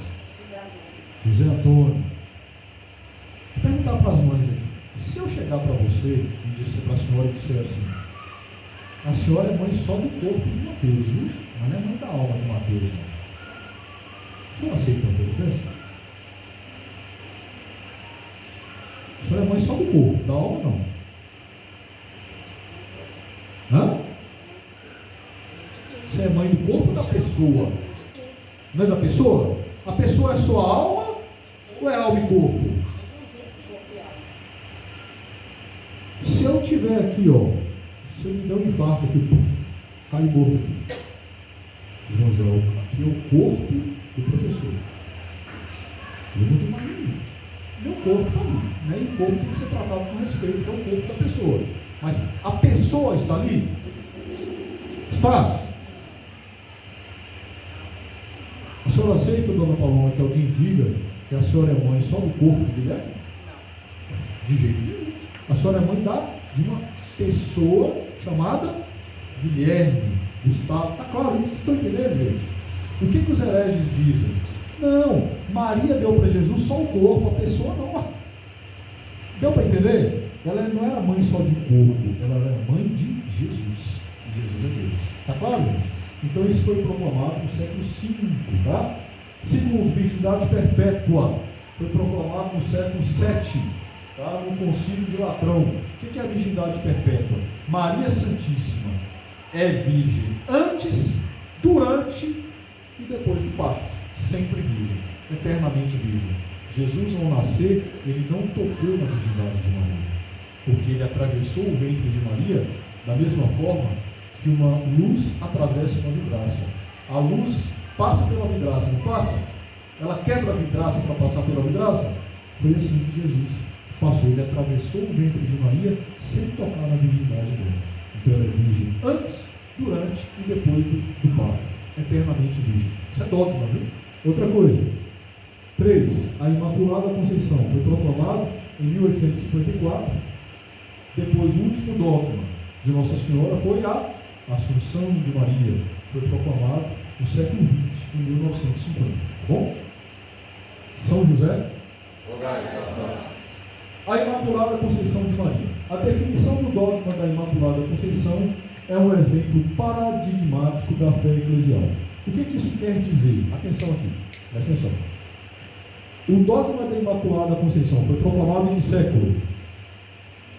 José Antônio. Vou perguntar para as mães aqui. Se eu chegar para você e disser para a senhora e disser assim: a senhora é mãe só do corpo de Mateus, viu? Mas não é mãe da alma de Mateus, não. A senhora aceita uma coisa dessa? A senhora é mãe só do corpo, da alma não. Hã? Você é mãe do corpo ou da pessoa? Não é da pessoa? A pessoa é só alma ou é alma e corpo? Se eu tiver aqui, ó, se eu me der um infarto aqui, cai morto aqui. Joãozão, aqui é o corpo do professor. Eu não tenho mais ninguém. Meu corpo está ali, né? E o corpo tem que ser tratado com respeito, que é o corpo da pessoa. Mas a pessoa está ali? Está? A senhora aceita, dona Paloma, que alguém diga que a senhora é mãe só do corpo de Guilherme? De jeito nenhum. A senhora é mãe de uma pessoa chamada Guilherme, Gustavo. Está claro isso? Estão entendendo, gente? O que os hereges dizem? Não, Maria deu para Jesus só o corpo, a pessoa não. Deu para entender? Ela não era mãe só de corpo, ela era mãe de Jesus. Jesus é Deus. Está claro, gente? Então isso foi proclamado no século V, tá? Segundo, virgindade perpétua, foi proclamado no século VII, tá? No concílio de Latrão. O que é a virgindade perpétua? Maria Santíssima é virgem antes, durante e depois do parto. Sempre virgem, eternamente virgem. Jesus, ao nascer, ele não tocou na virgindade de Maria, porque ele atravessou o ventre de Maria da mesma forma que uma luz atravessa uma vidraça. A luz passa pela vidraça, não passa? Ela quebra a vidraça para passar pela vidraça? Foi assim que Jesus passou. Ele atravessou o ventre de Maria sem tocar na virgindade dela. Então ela é virgem antes, durante e depois do parto. Eternamente virgem. Isso é dogma, viu? Outra coisa. 3. A Imaculada Conceição foi proclamado em 1854. Depois, o último dogma de Nossa Senhora foi a Assunção de Maria. Foi proclamado no século XX, em 1950. Tá bom? São José. A Imaculada Conceição de Maria. A definição do dogma da Imaculada Conceição é um exemplo paradigmático da fé eclesial. O que isso quer dizer? Atenção aqui, presta atenção. O dogma da Imaculada Conceição foi proclamado em que século?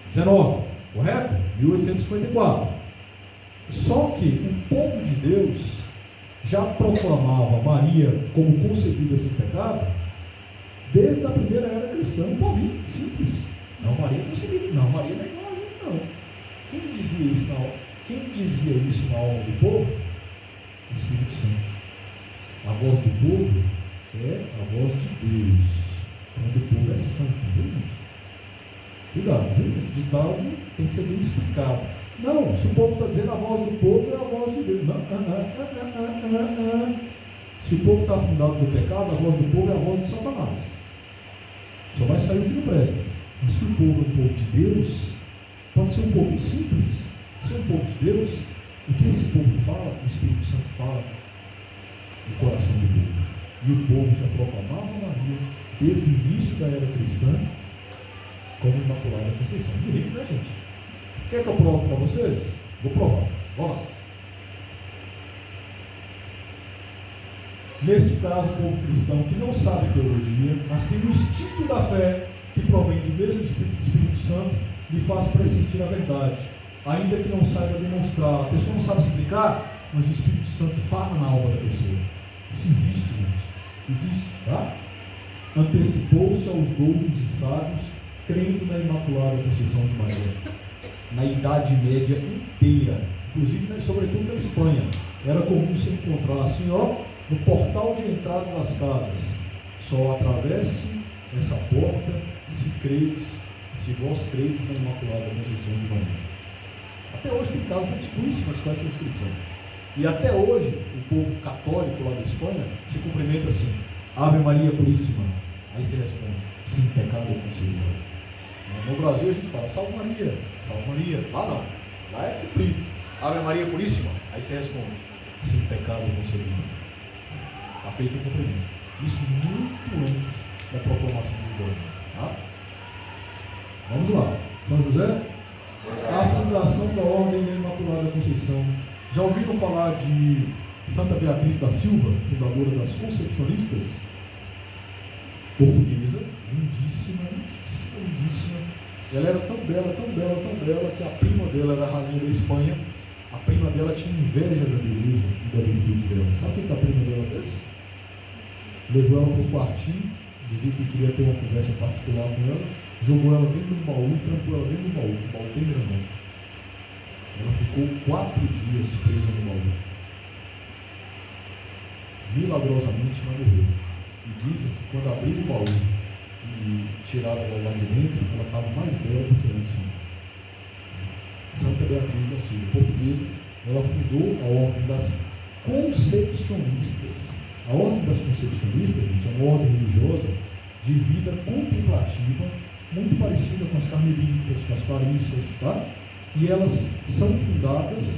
19, correto? 1854. Só que o povo de Deus já proclamava Maria como concebida sem pecado desde a primeira era cristã. Um povinho simples. Não, Maria é concebida. Não, Maria não é igual a gente, não. Quem dizia isso na alma do povo? O Espírito Santo. A voz do povo é a voz de Deus. Quando o povo é santo, viu, gente? Cuidado, viu? Esse ditado tem que ser bem explicado. Não, se o povo está dizendo a voz do povo, é a voz de Deus. Não. Se o povo está afundado no pecado, a voz do povo é a voz de Satanás. Só vai sair o que não presta. Mas se o povo é um povo de Deus, pode ser um povo simples. Se é um povo de Deus, o que esse povo fala, o Espírito Santo fala no coração do povo. E o povo já proclamava Maria desde o início da era cristã como Imaculada Conceição. Bonito, né, gente? Quer que eu provo para vocês? Vou provar. Vamos lá. Neste caso, o povo cristão que não sabe teologia, mas tem o instinto da fé que provém do mesmo Espírito Santo, lhe faz pressentir a verdade, ainda que não saiba demonstrar. A pessoa não sabe explicar, mas o Espírito Santo fala na alma da pessoa. Isso existe, gente. Isso existe, tá? Antecipou-se aos doutos e sábios, crendo na Imaculada Conceição de Maria, na Idade Média inteira, inclusive, sobretudo na Espanha. Era comum se encontrar assim, ó, no portal de entrada das casas: só atravesse essa porta se vós credes na Imaculada Conceição de Maria. Até hoje tem casas antiquíssimas com essa inscrição. E até hoje, o povo católico lá da Espanha se cumprimenta assim: Ave Maria Puríssima. Aí você responde: sim, pecado é concebido. No Brasil a gente fala: Salve Maria, Salve Maria. Lá não, lá é cumprido. Ave Maria Puríssima. Aí você responde: sim, pecado é concebido. Está feito o cumprimento. Isso muito antes da proclamação do dogma. Tá? Vamos lá. São José, a fundação da Ordem da Imaculada Conceição. Já ouviram falar de Santa Beatriz da Silva, fundadora das Concepcionistas? Portuguesa, lindíssima, lindíssima, lindíssima. Ela era tão bela, tão bela, tão bela, que a prima dela era a rainha da Espanha. A prima dela tinha inveja da beleza e da virtude dela. Sabe o que a prima dela fez? Levou ela para o quartinho, dizia que queria ter uma conversa particular com ela, jogou ela dentro do baú, trancou ela dentro do baú, um baú bem grandão. Ela ficou 4 dias presa no baú. Milagrosamente ela morreu. E dizem que quando abriram o baú e tiraram ela lá de dentro, ela estava mais bela do que antes. Santa Beatriz da Silva, portuguesa, ela fundou a Ordem das Concepcionistas. A Ordem das Concepcionistas, gente, é uma ordem religiosa de vida contemplativa, muito parecida com as carmelitas, com as clarissas, tá? E elas são fundadas,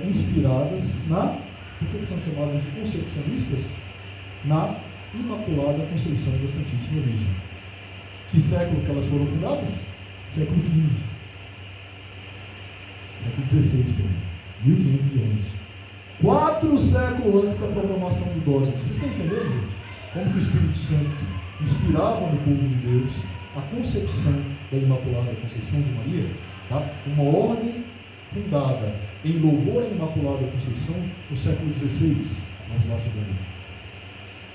inspiradas na, por que são chamadas de concepcionistas? Na Imaculada Conceição da Santíssima Virgem. Que século que elas foram fundadas? Século XV. Século XVI, 1511. 4 séculos antes da proclamação do dogma. Vocês estão entendendo, gente? Como que o Espírito Santo inspirava no povo de Deus a concepção da Imaculada Conceição de Maria? Tá? Uma ordem fundada em louvor à Imaculada Conceição no século XVI. Vamos lá sobre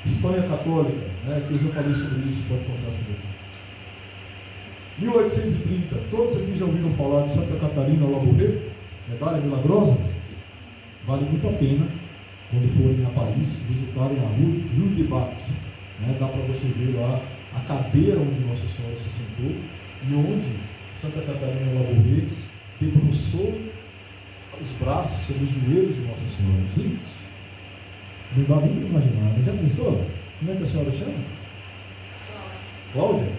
Espanha Católica, né, que eu já falei sobre isso, pode passar sobre isso. 1830, todos aqui já ouviram falar de Santa Catarina Labouré, medalha milagrosa? Vale muito a pena, quando forem a Paris, visitarem a Rue de Bac. Né? Dá para você ver lá a cadeira onde Nossa Senhora se sentou e onde Santa Catarina Labouré debruçou os braços sobre os joelhos de Nossa Senhora. Gente, não dá nem para imaginar, mas já pensou? Como é que a senhora chama? Cláudia?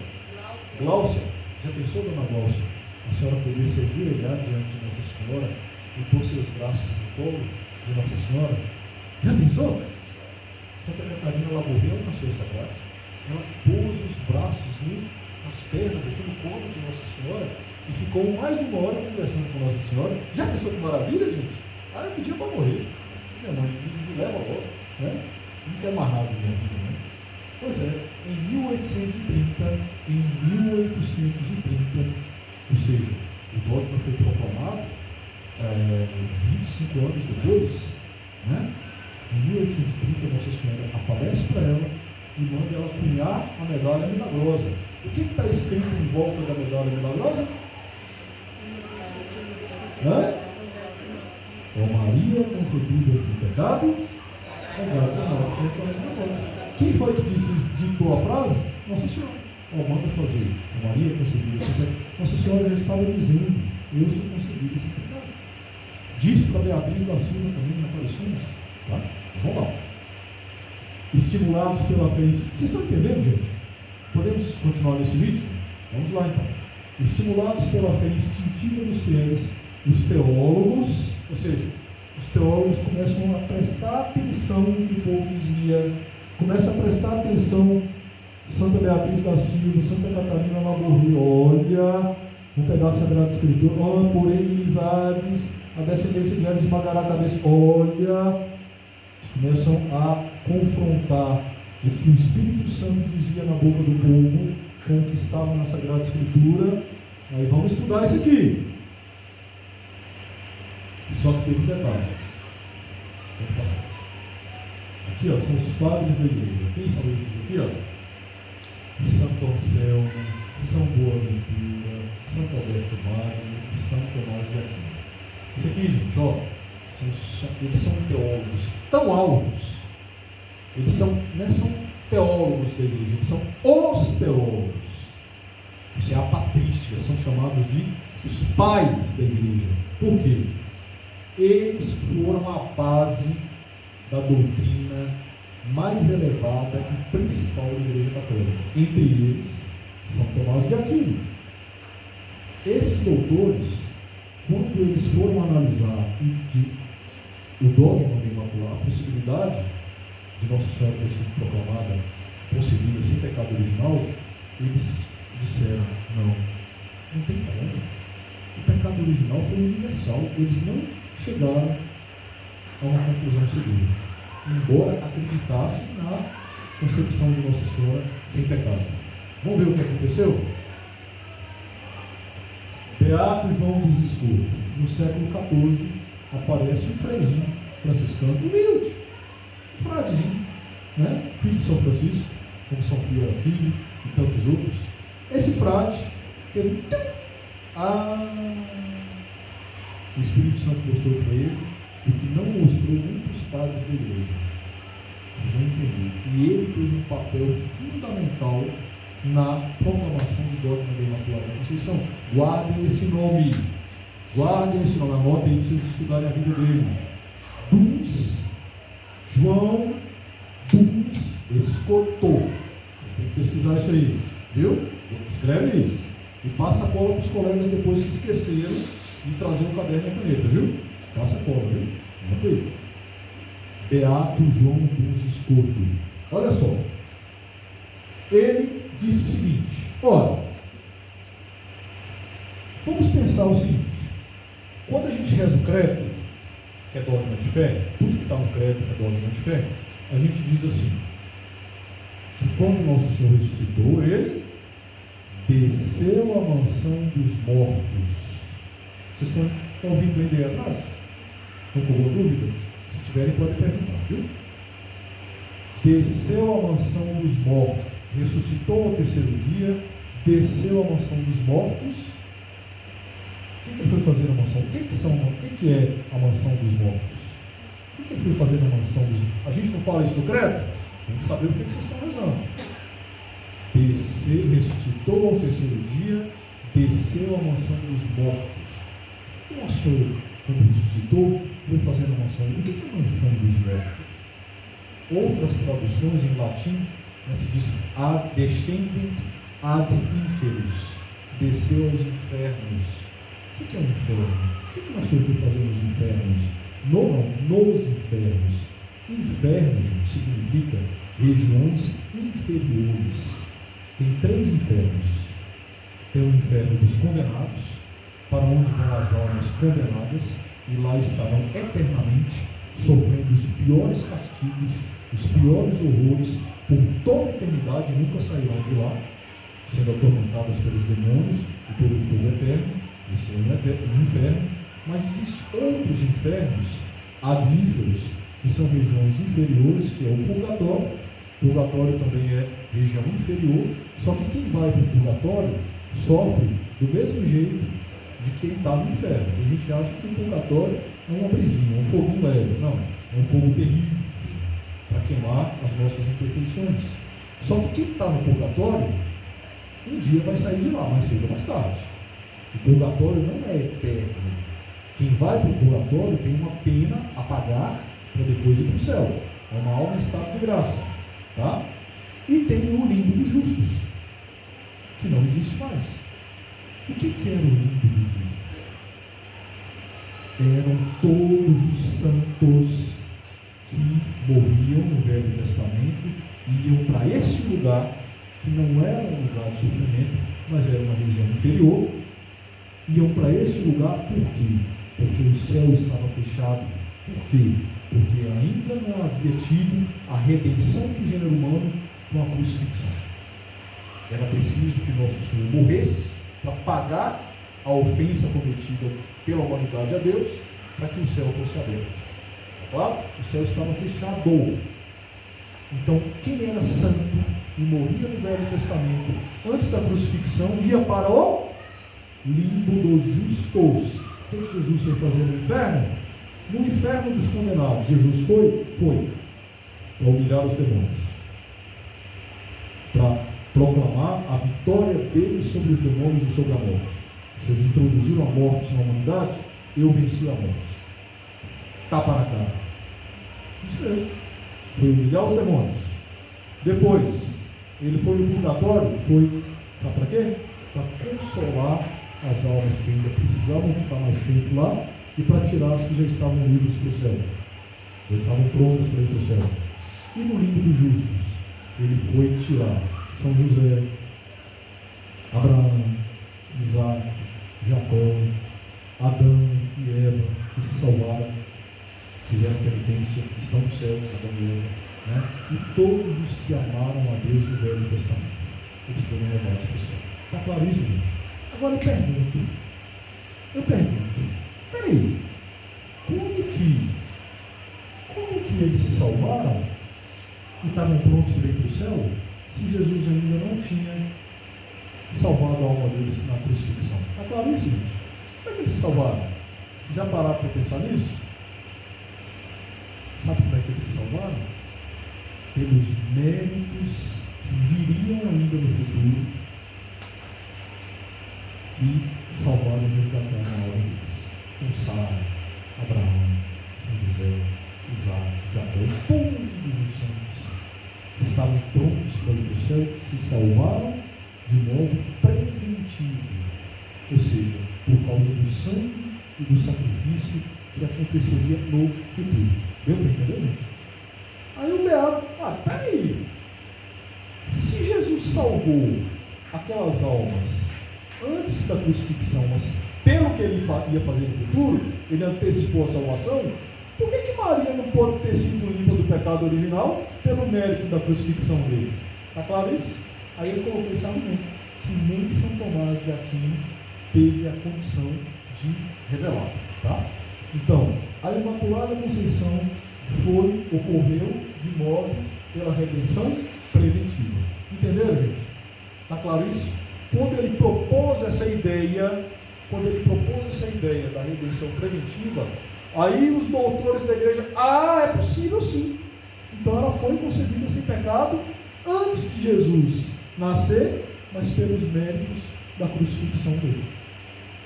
Gláucia. Já pensou, dona Gláucia? A senhora poder se ajoelhar diante de Nossa Senhora e pôr seus braços no colo de Nossa Senhora? Já pensou? Santa Catarina Labouré alcançou essa graça. Ela pôs os braços nas pernas aqui no colo de Nossa Senhora e ficou mais de 1 hora conversando com Nossa Senhora. Já pensou que maravilha, gente? Ah, eu pedia para morrer. Minha mãe me leva logo, né? Não quer mais nada da minha vida, né? Pois é, em 1830, ou seja, o dogma foi proclamado 25 anos depois, né? Em 1830, Nossa Senhora aparece para ela e manda ela cunhar a medalha milagrosa. O que está escrito em volta da medalha milagrosa? Ó Maria concebida sem pecado, rogai por nós que recorremos a nós. Quem foi que ditou a frase? Nossa Senhora. Ó, manda fazer. Ó Maria concebida sem pecado. Nossa Senhora já estava dizendo: eu sou concebida sem pecado. Disse para Beatriz da Silva também, na aparições. Tá? Vamos lá. Estimulados pela fé. Vocês estão entendendo, gente? Podemos continuar nesse ritmo? Vamos lá então. Estimulados pela fé instintiva dos fiéis, os teólogos, ou seja, os teólogos começam a prestar atenção no que o povo dizia, começam a prestar atenção. Santa Beatriz da Silva, Santa Catarina Labouré, olha, vamos pegar a Sagrada Escritura, olha, por inimizades, a descendência de ela esmagará a cabeça, olha, começam a confrontar o que o Espírito Santo dizia na boca do povo com o que estava na Sagrada Escritura. Aí vamos estudar isso aqui. Só que teve um detalhe. Vamos passar. Aqui, ó, são os padres da igreja. Quem são esses aqui, ó? Santo Anselmo, São Boaventura, Santo Alberto Magno e São Tomás de Aquino. Isso aqui, gente, ó, eles são teólogos tão altos, eles são, não são teólogos da igreja, eles são os teólogos. Isso é a patrística, são chamados de os pais da igreja. Por quê? Eles foram a base da doutrina mais elevada e principal da igreja católica. Entre eles, São Tomás de Aquino. Esses doutores, quando eles foram analisar o dogma da Imaculada, a possibilidade de Nossa Senhora ter sido proclamada concebida sem pecado original, eles disseram, não tem como. O pecado original foi universal. Eles não chegaram a uma conclusão segura, embora acreditassem na concepção de Nossa Senhora sem pecado. Vamos ver o que aconteceu? Beato João dos Escuros. No século XIV aparece um frezinho franciscano humilde, um fradezinho, né? Filho de São Francisco, como São Pio era filho e tantos outros. Esse frade teve o Espírito Santo mostrou para ele o que não mostrou muitos padres da igreja. Vocês vão entender. E ele teve um papel fundamental na proclamação do dogma da Imaculada Conceição. Guardem esse nome. Anotem aí para vocês estudarem a vida dele. João dos Escuros. Vocês têm que pesquisar isso aí. Viu? Escreve aí. E passa a cola para os colegas depois que esqueceram de trazer um caderno e a caneta, viu? Passa a cola, viu? Anota aí. Beato João dos Escuros. Olha só. Ele disse o seguinte: olha, vamos pensar o seguinte. Quando a gente reza o credo, que é dogma de fé, tudo que está no credo é dogma de fé, a gente diz assim, que quando Nosso Senhor ressuscitou, ele desceu à mansão dos mortos. Vocês estão ouvindo bem daí atrás? Não ficou alguma dúvida? Se tiverem, podem perguntar, viu? Desceu à mansão dos mortos, ressuscitou ao terceiro dia, desceu à mansão dos mortos. O que ele foi fazer na mansão? O que é a mansão dos mortos? O que ele foi fazer na mansão dos mortos? A gente não fala isso no credo? Tem que saber o que vocês estão rezando. Ressuscitou ao terceiro dia, desceu à mansão dos mortos. O que Nosso Senhor, quando ressuscitou, foi fazer na mansão? O que é a mansão dos mortos? Outras traduções em latim, se diz ad descendent ad inferos, desceu aos infernos. O que é o inferno? O que Nosso Senhor foi fazer nos infernos? Nos infernos. Inferno, gente, significa regiões inferiores. Tem 3 infernos. Tem o inferno dos condenados, para onde vão as almas condenadas, e lá estarão eternamente, sofrendo os piores castigos, os piores horrores, por toda a eternidade, nunca sairão de lá, sendo atormentadas pelos demônios e pelo fogo eterno. Esse é o inferno. Mas existem outros infernos adíferos, que são regiões inferiores, que é o purgatório. O purgatório também é região inferior, só que quem vai para o purgatório sofre do mesmo jeito de quem está no inferno. A gente acha que o purgatório é uma brisinha, um fogo leve. Não, é um fogo terrível para queimar as nossas imperfeições. Só que quem está no purgatório, um dia vai sair de lá, mais cedo ou mais tarde. O purgatório não é eterno. Quem vai para o purgatório tem uma pena a pagar para depois ir para o céu. É uma alma em estado de graça. Tá? E tem o limbo dos justos, que não existe mais. O que era o limbo dos justos? Eram todos os santos que morriam no Velho Testamento e iam para esse lugar, que não era um lugar de sofrimento, mas era uma região inferior. Iam para esse lugar por quê? Porque o céu estava fechado. Por quê? Porque ainda não havia tido a redenção do gênero humano com a crucifixão. Era preciso que Nosso Senhor morresse para pagar a ofensa cometida pela humanidade a Deus, para que o céu fosse aberto. Claro? O céu estava fechado. Então, quem era santo e morria no Velho Testamento antes da crucifixão ia para o limbo dos justos. O que Jesus foi fazer no inferno? No inferno dos condenados, Jesus foi? Foi. Para humilhar os demônios. Para proclamar a vitória dele sobre os demônios e sobre a morte. Vocês introduziram a morte na humanidade, eu venci a morte. Tapa na cara. Isso mesmo. Foi humilhar os demônios. Depois, ele foi no purgatório, foi, sabe para quê? Para consolar as almas que ainda precisavam ficar mais tempo lá e para tirar as que já estavam livres para o céu. Já estavam prontas para ir para o céu. E no limbo dos justos, ele foi tirar São José, Abraão, Isaac, Jacó, Adão e Eva, que se salvaram, fizeram penitência, estão no céu, Adão e Eva, né? E todos os que amaram a Deus no Velho Testamento, eles foram levados para o céu. Está claro isso, gente? Agora eu pergunto, peraí, como que eles se salvaram e estavam prontos para ir para o céu, se Jesus ainda não tinha salvado a alma deles na crucifixão? Está claro isso, gente? Como é que eles se salvaram? Vocês já pararam para pensar nisso? Sabe como é que eles se salvaram? Pelos méritos que viriam ainda no futuro e salvaram e resgataram a alma deles. Com Sara, Abraão, São José, Isaac, Jacó, todos os santos que estavam prontos para ir para o céu, se salvaram de modo preventivo, ou seja, por causa do sangue e do sacrifício que aconteceria no futuro. Deu para entender, gente? Aí o Beato, peraí, se Jesus salvou aquelas almas antes da crucifixão, mas pelo que ele ia fazer no futuro, ele antecipou a salvação, por que Maria não pode ter sido limpa do pecado original pelo mérito da crucifixão dele? Está claro isso? Aí eu coloquei esse argumento, que nem São Tomás de Aquino teve a condição de revelar. Tá? Então, a Imaculada Conceição ocorreu de modo pela redenção preventiva. Entenderam, gente? Está claro isso? Quando ele propôs essa ideia da redenção preventiva, aí os doutores da igreja, é possível sim. Então ela foi concebida sem pecado antes de Jesus nascer, mas pelos méritos da crucifixão dele,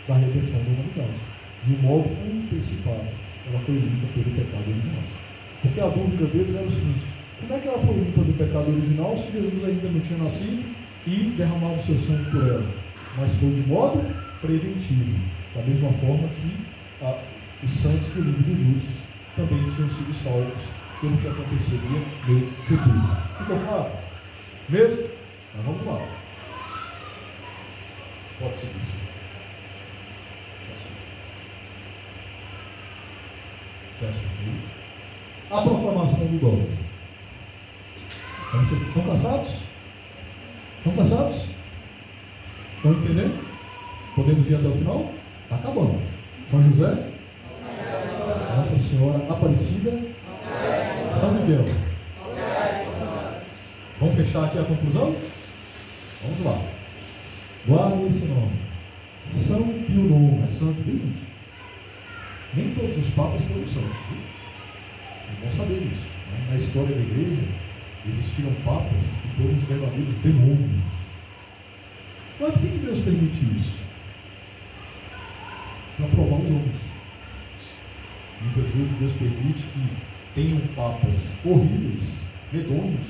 da redenção da humanidade. De um modo antecipado, ela foi limpa pelo pecado original. Porque a dúvida deles era o seguinte: como é que ela foi limpa do pecado original se Jesus ainda não tinha nascido e derramado o seu sangue por ela? Mas foi de modo preventivo, da mesma forma que os santos do livro dos justos também tinham sido salvos pelo que aconteceria no futuro. Ficou claro? Mesmo? Então vamos lá. Pode seguir, senhor. A proclamação do dom. Estão cansados? Estão cansados? Estão entendendo? Podemos ir até o final? Está acabando. São José, Nossa Senhora Aparecida, São Miguel. Vamos fechar aqui a conclusão? Vamos lá. Guardem esse nome. São Pio IX. É santo, viu, gente? Nem todos os papas foram santos, viu? É bom saber disso. Né? Na história da igreja, existiram papas que foram os verdadeiros demônios. Mas por que Deus permite isso? Para provar os homens. Muitas vezes Deus permite que tenham papas horríveis, medonhos,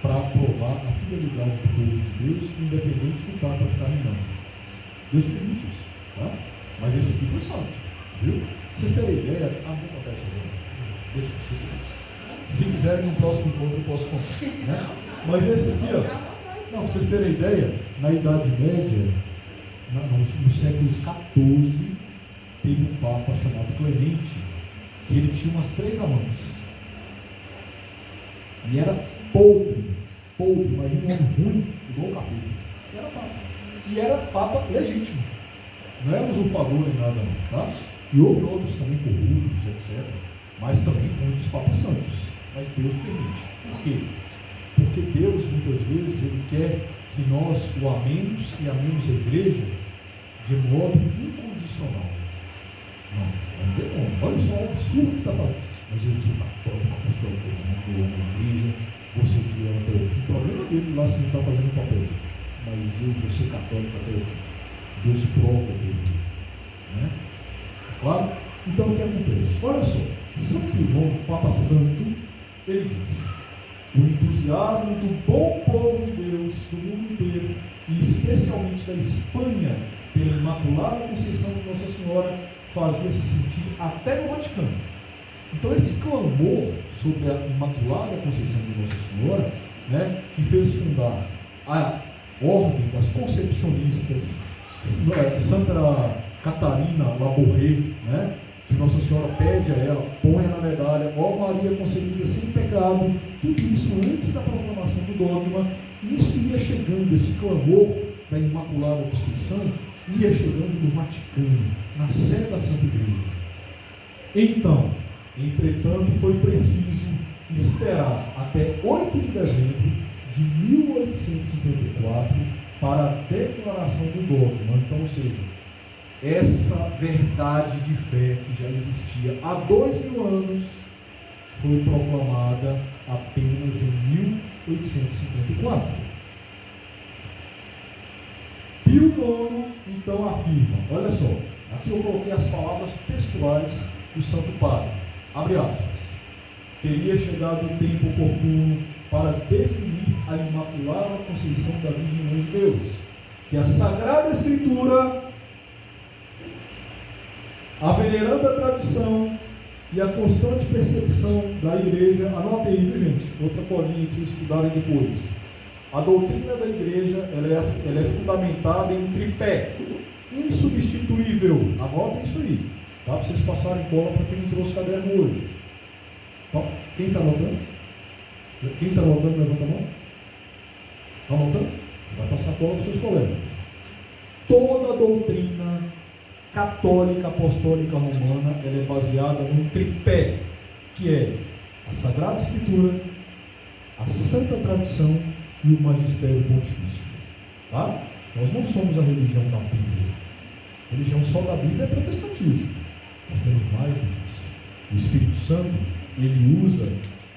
para provar a fidelidade do povo de Deus, independente do papa que está reinando. Deus permite isso. Tá? Mas esse aqui foi santo. Viu? Vocês terem ideia, vou contar essa agora. Deixa eu Se quiserem, no próximo encontro eu posso contar. Né? Mas esse aqui, para vocês terem ideia, na Idade Média, no século XIV, teve um papa chamado Clemente, que ele tinha umas 3 amantes. E era podre, imagina um homem ruim, igual o capeta. E era papa. E era papa legítimo. Não era usurpador nem nada, não. Tá? E houve outros também corruptos, etc. Mas também muitos papas santos. Mas Deus permite. Por quê? Porque Deus, muitas vezes, Ele quer que nós o amemos e amemos a igreja de modo incondicional. Não tem como. Olha só o absurdo que está falando. Mas eu sou católico, apostólico, eu amo a igreja, você fiel até o fim. O problema dele lá se não está fazendo papel. Mas eu vou ser católico até o fim. Deus prova dele. Né? Claro? Então o que acontece? Olha só, Santo Irmão, Papa Santo, ele diz: o entusiasmo do bom povo de Deus do mundo inteiro, e especialmente da Espanha, pela Imaculada Conceição de Nossa Senhora, fazia se sentir até no Vaticano. Então esse clamor sobre a Imaculada Conceição de Nossa Senhora, né, que fez fundar a Ordem das Concepcionistas, Santa Catarina Labouré, né, que Nossa Senhora pede a ela, ponha na medalha, ó Maria concebida sem pecado, tudo isso antes da proclamação do dogma. Isso ia chegando, esse clamor da Imaculada Conceição ia chegando no Vaticano, na sede da Santa Igreja. Então, entretanto, foi preciso esperar até 8 de dezembro de 1854 para a declaração do dogma. Então, ou seja, essa verdade de fé que já existia há 2000 anos foi proclamada apenas em 1854. Pio IX então afirma, olha só, aqui eu coloquei as palavras textuais do Santo Padre, abre aspas: teria chegado o tempo oportuno para definir a Imaculada Conceição da Virgem Mãe de Deus, que a Sagrada Escritura, a veneranda tradição e a constante percepção da igreja, anote aí, viu, gente? Outra colinha que vocês estudarem depois. A doutrina da igreja ela é fundamentada em tripé insubstituível. Anotem isso aí, tá? Para vocês passarem cola para quem não trouxe caderno hoje. Tá? Quem está anotando? Quem está anotando, levanta a mão. Está anotando? Vai passar cola para os seus colegas. Toda a doutrina católica apostólica romana ela é baseada num tripé, que é a Sagrada Escritura, a Santa Tradição e o Magistério Pontifício. Tá? Nós não somos a religião da Bíblia. A religião só da Bíblia é protestantismo. Nós temos mais do que isso. O Espírito Santo, ele usa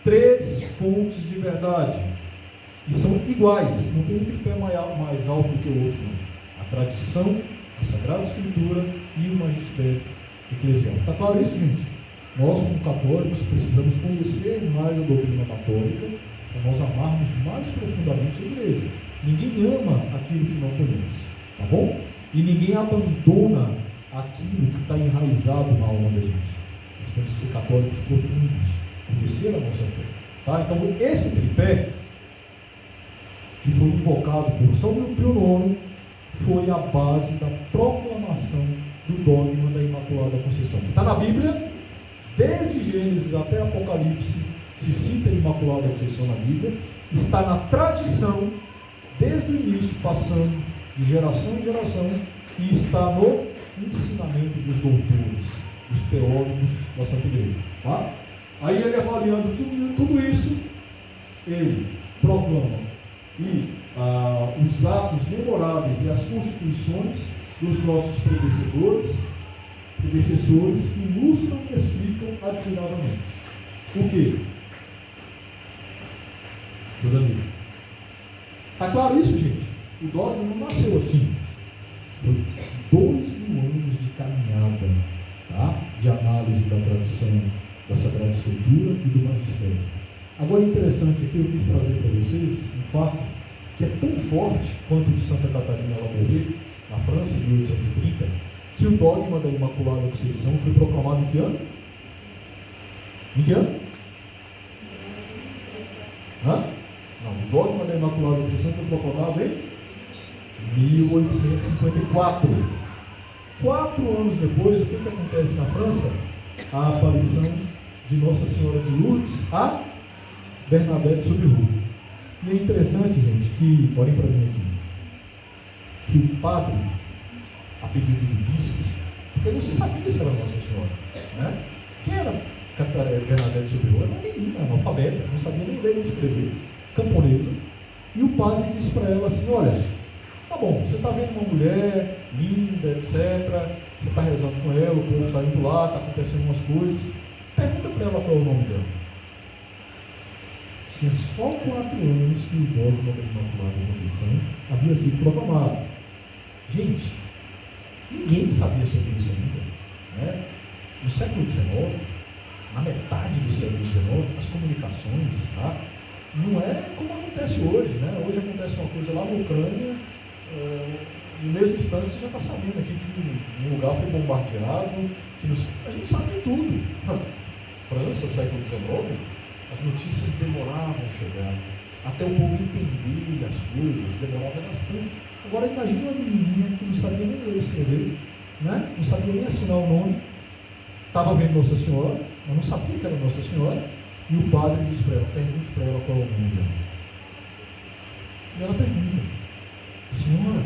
3 fontes de verdade e são iguais, não tem um tripé mais alto do que o outro, não. A tradição, a Sagrada Escritura e o Magistério Eclesial. Está claro isso, gente? Nós, como católicos, precisamos conhecer mais a doutrina católica para nós amarmos mais profundamente a igreja. Ninguém ama aquilo que não conhece, tá bom? E ninguém abandona aquilo que está enraizado na alma da gente. Nós temos que ser católicos profundos, conhecer a nossa fé. Tá? Então, esse tripé, que foi invocado por São Pio IX, foi a base da proclamação do dogma da Imaculada Conceição. Está na Bíblia, desde Gênesis até Apocalipse, se cita a Imaculada Conceição na Bíblia, está na tradição, desde o início, passando de geração em geração, e está no ensinamento dos doutores, dos teólogos da Santa Igreja. Tá? Aí ele, avaliando tudo isso, ele proclama os atos memoráveis e as constituições dos nossos predecessores ilustram e explicam admiradamente. O quê? Seu Danilo. Está claro isso, gente? O dogma não nasceu assim. Foi 2000 anos de caminhada, tá? De análise da tradição, da Sagrada Escritura e do Magistério. Agora, interessante aqui, eu quis trazer para vocês um fato que é tão forte quanto o de Santa Catarina Labouré, na França, em 1830, que o dogma da Imaculada Conceição foi proclamado em que ano? Em que ano? Não, o dogma da Imaculada Conceição foi proclamado em 1854. 4 anos depois, o que acontece na França? A aparição de Nossa Senhora de Lourdes a Bernadette Soubirous. E é interessante, gente, que, olhem para mim aqui, que o padre, a pedido do bispo, porque não se sabia se era Nossa Senhora, né? Quem era Bernadette Soubirous? Era uma menina, analfabeta, não sabia nem ler nem escrever, camponesa, e o padre disse para ela assim: olha, Tá bom, você está vendo uma mulher linda, etc. Você está rezando com ela, o povo está indo lá, está acontecendo umas coisas. Pergunta para ela qual é o nome dela. Tinha só 4 anos que o dogma da Imaculada Conceição havia sido proclamado. Gente, ninguém sabia sobre isso ainda. Né? No século XIX, na metade do século XIX, as comunicações, tá? Não é como acontece hoje. Né? Hoje acontece uma coisa lá na Ucrânia, no mesmo instante você já está sabendo aqui que um lugar foi bombardeado, a gente sabe de tudo. França, século XIX, as notícias demoravam a chegar, até o povo entender as coisas, demorava bastante. Agora imagine uma menininha que não sabia nem ler e escrever, né? Não sabia nem assinar o nome, estava vendo Nossa Senhora, mas não sabia que era Nossa Senhora, e o padre diz para ela, pergunte para ela qual é o nome dela. E ela pergunta, senhora,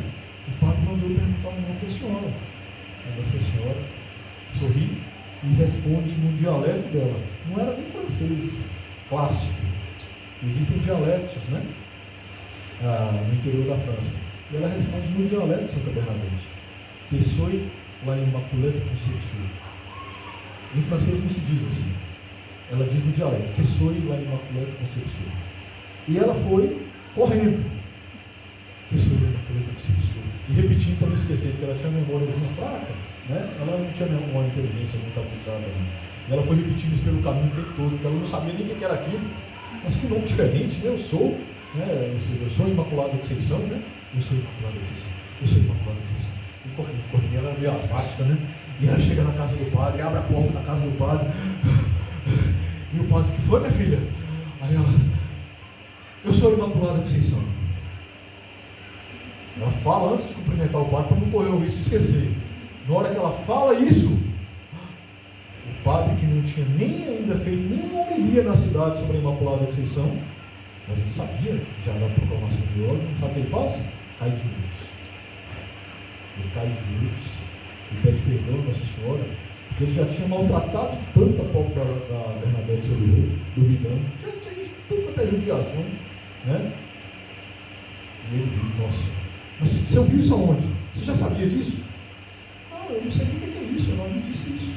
o padre mandou perguntar o nome da senhora. A Nossa Senhora sorri e responde no dialeto dela. Não era nem francês clássico. Existem dialetos, né? No interior da França. E ela responde no dialeto de Santa Bernadette. Que soy la Immaculée Conception. Em francês não se diz assim. Ela diz no dialeto. Que soy la Immaculée Conception. E ela foi correndo. Que soy la Immaculée Conception. E repetindo para não esquecer, porque ela tinha memóriazinha fraca, né? Ela não tinha uma inteligência muito aguçada. Né? E ela foi repetindo isso pelo caminho o tempo todo, porque ela não sabia nem o que era aquilo. Mas que nome diferente, né? Eu sou Imaculada Conceição, né? Eu sou Imaculada Conceição. Eu sou Imaculada Conceição. E correndo, ela é meio asmática, né? E ela chega na casa do padre, abre a porta da casa do padre. E o padre, que foi, minha filha? Aí ela, eu sou Imaculada Conceição. Ela fala antes de cumprimentar o padre para não correr o risco de esquecer. Na hora que ela fala isso, o padre, que não tinha nem ainda feito nenhuma homilia na cidade sobre a Imaculada Conceição, mas ele sabia já da proclamação de ordem, sabe o que ele faz? Cai de joelhos. Ele cai de joelhos e pede perdão a Nossa Senhora, porque ele já tinha maltratado tanto a pobre da Bernadette Sobrou, duvidando, já tinha visto tudo quanto é judiação, né? E ele viu, nossa. Mas você ouviu isso aonde? Você já sabia disso? Não, eu não sei nem o que é isso, eu não me disse isso.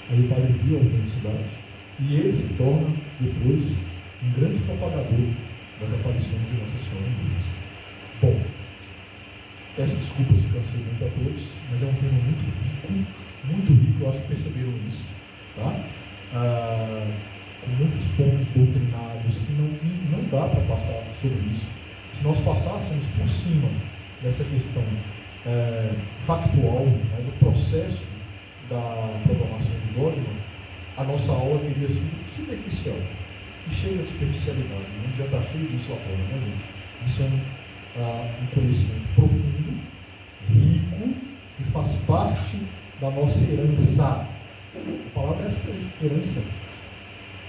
Aí o padre viu a autenticidade e ele se torna, depois, um grande propagador das aparições de Nossa Senhora em Lourdes. Bom, peço desculpas se cansei muito a todos, mas é um tema muito rico, eu acho que perceberam isso, tá? Com muitos pontos doutrinários que não dá para passar sobre isso. Se nós passássemos por cima dessa questão factual, né, do processo da proclamação do dogma, a nossa aula teria sido superficial e cheia de superficialidade. A gente já está cheio disso lá fora, né, gente? Isso é um conhecimento profundo, rico, que faz parte da nossa herança. A palavra é essa mesmo, herança.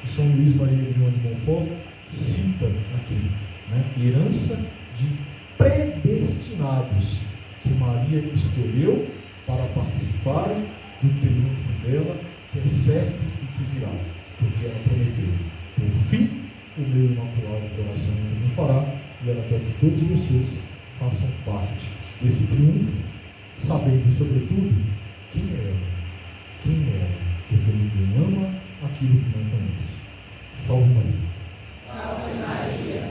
E São Luís Maria de Montfort cita aqui, né, herança de predestinados que Maria escolheu para participarem do triunfo dela, que é certo e que virá, porque ela prometeu, por fim, o meu imaculado coração triunfará, e ela quer que todos vocês façam parte desse triunfo, sabendo, sobretudo, quem é ela, porque ninguém ama aquilo que não conhece. Salve Maria. Salve Maria.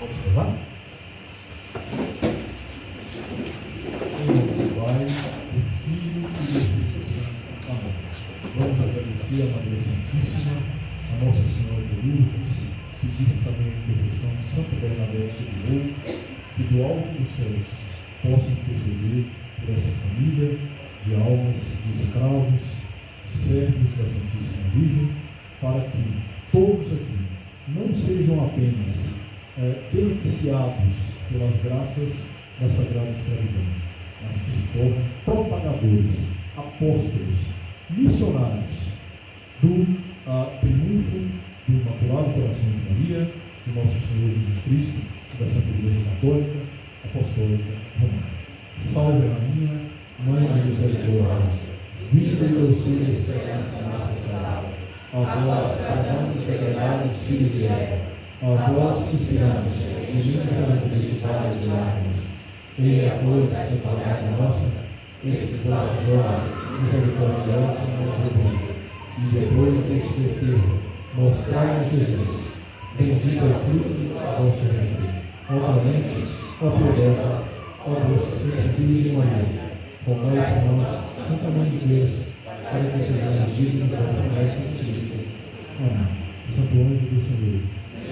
Vamos rezar? Em nome do Pai, do Filho e do Espírito Santo. Amém. Vamos agradecer a Maria Santíssima, a Nossa Senhora de Lourdes, pedir também a intercessão de Santa Bernadette Sobrou, que do alto dos céus possa interceder por essa família de almas, de escravos, de servos da Santíssima Virgem, para que todos aqui não sejam apenas beneficiados pelas graças da Sagrada Escravidão, mas que se tornem propagadores, apóstolos, missionários do triunfo do Imaculado Coração de Maria, de Nosso Senhor Jesus Cristo, da Santa Igreja Católica, Apostólica Romana. Salve a Rainha, Mãe de Misericórdia, vida e doçura e esperança nossa salve. A vós clamamos, degredados filhos de Eva, a vós suspiramos, gemindo durante este vale de lágrimas. Venha, pois, advogada nossa, esses vossos olhos misericordiosos nos iluminem. E depois deste desterro, mostrai-nos Jesus. Bendito é o fruto do vosso ventre. Ó clemente, ó piedosa, ó doce Virgem Maria, rogai por nós, Santa Mãe de Deus, para que sejamos dignos das promessas de Cristo. Amém. Santo anjo do Senhor,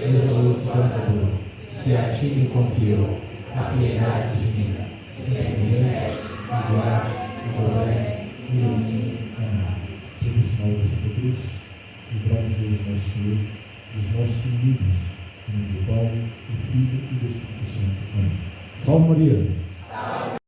Deus é luz guardador, se a ti me confio, a piedade divina, sempre me rege, me guarde, me governe, me ilumine. amém. Sob o sinal da Santa Cruz, livrai-nos Deus nosso Senhor dos nossos inimigos, em nome do Pai, do Filho e do Espírito Santo. Amém. Salve Maria!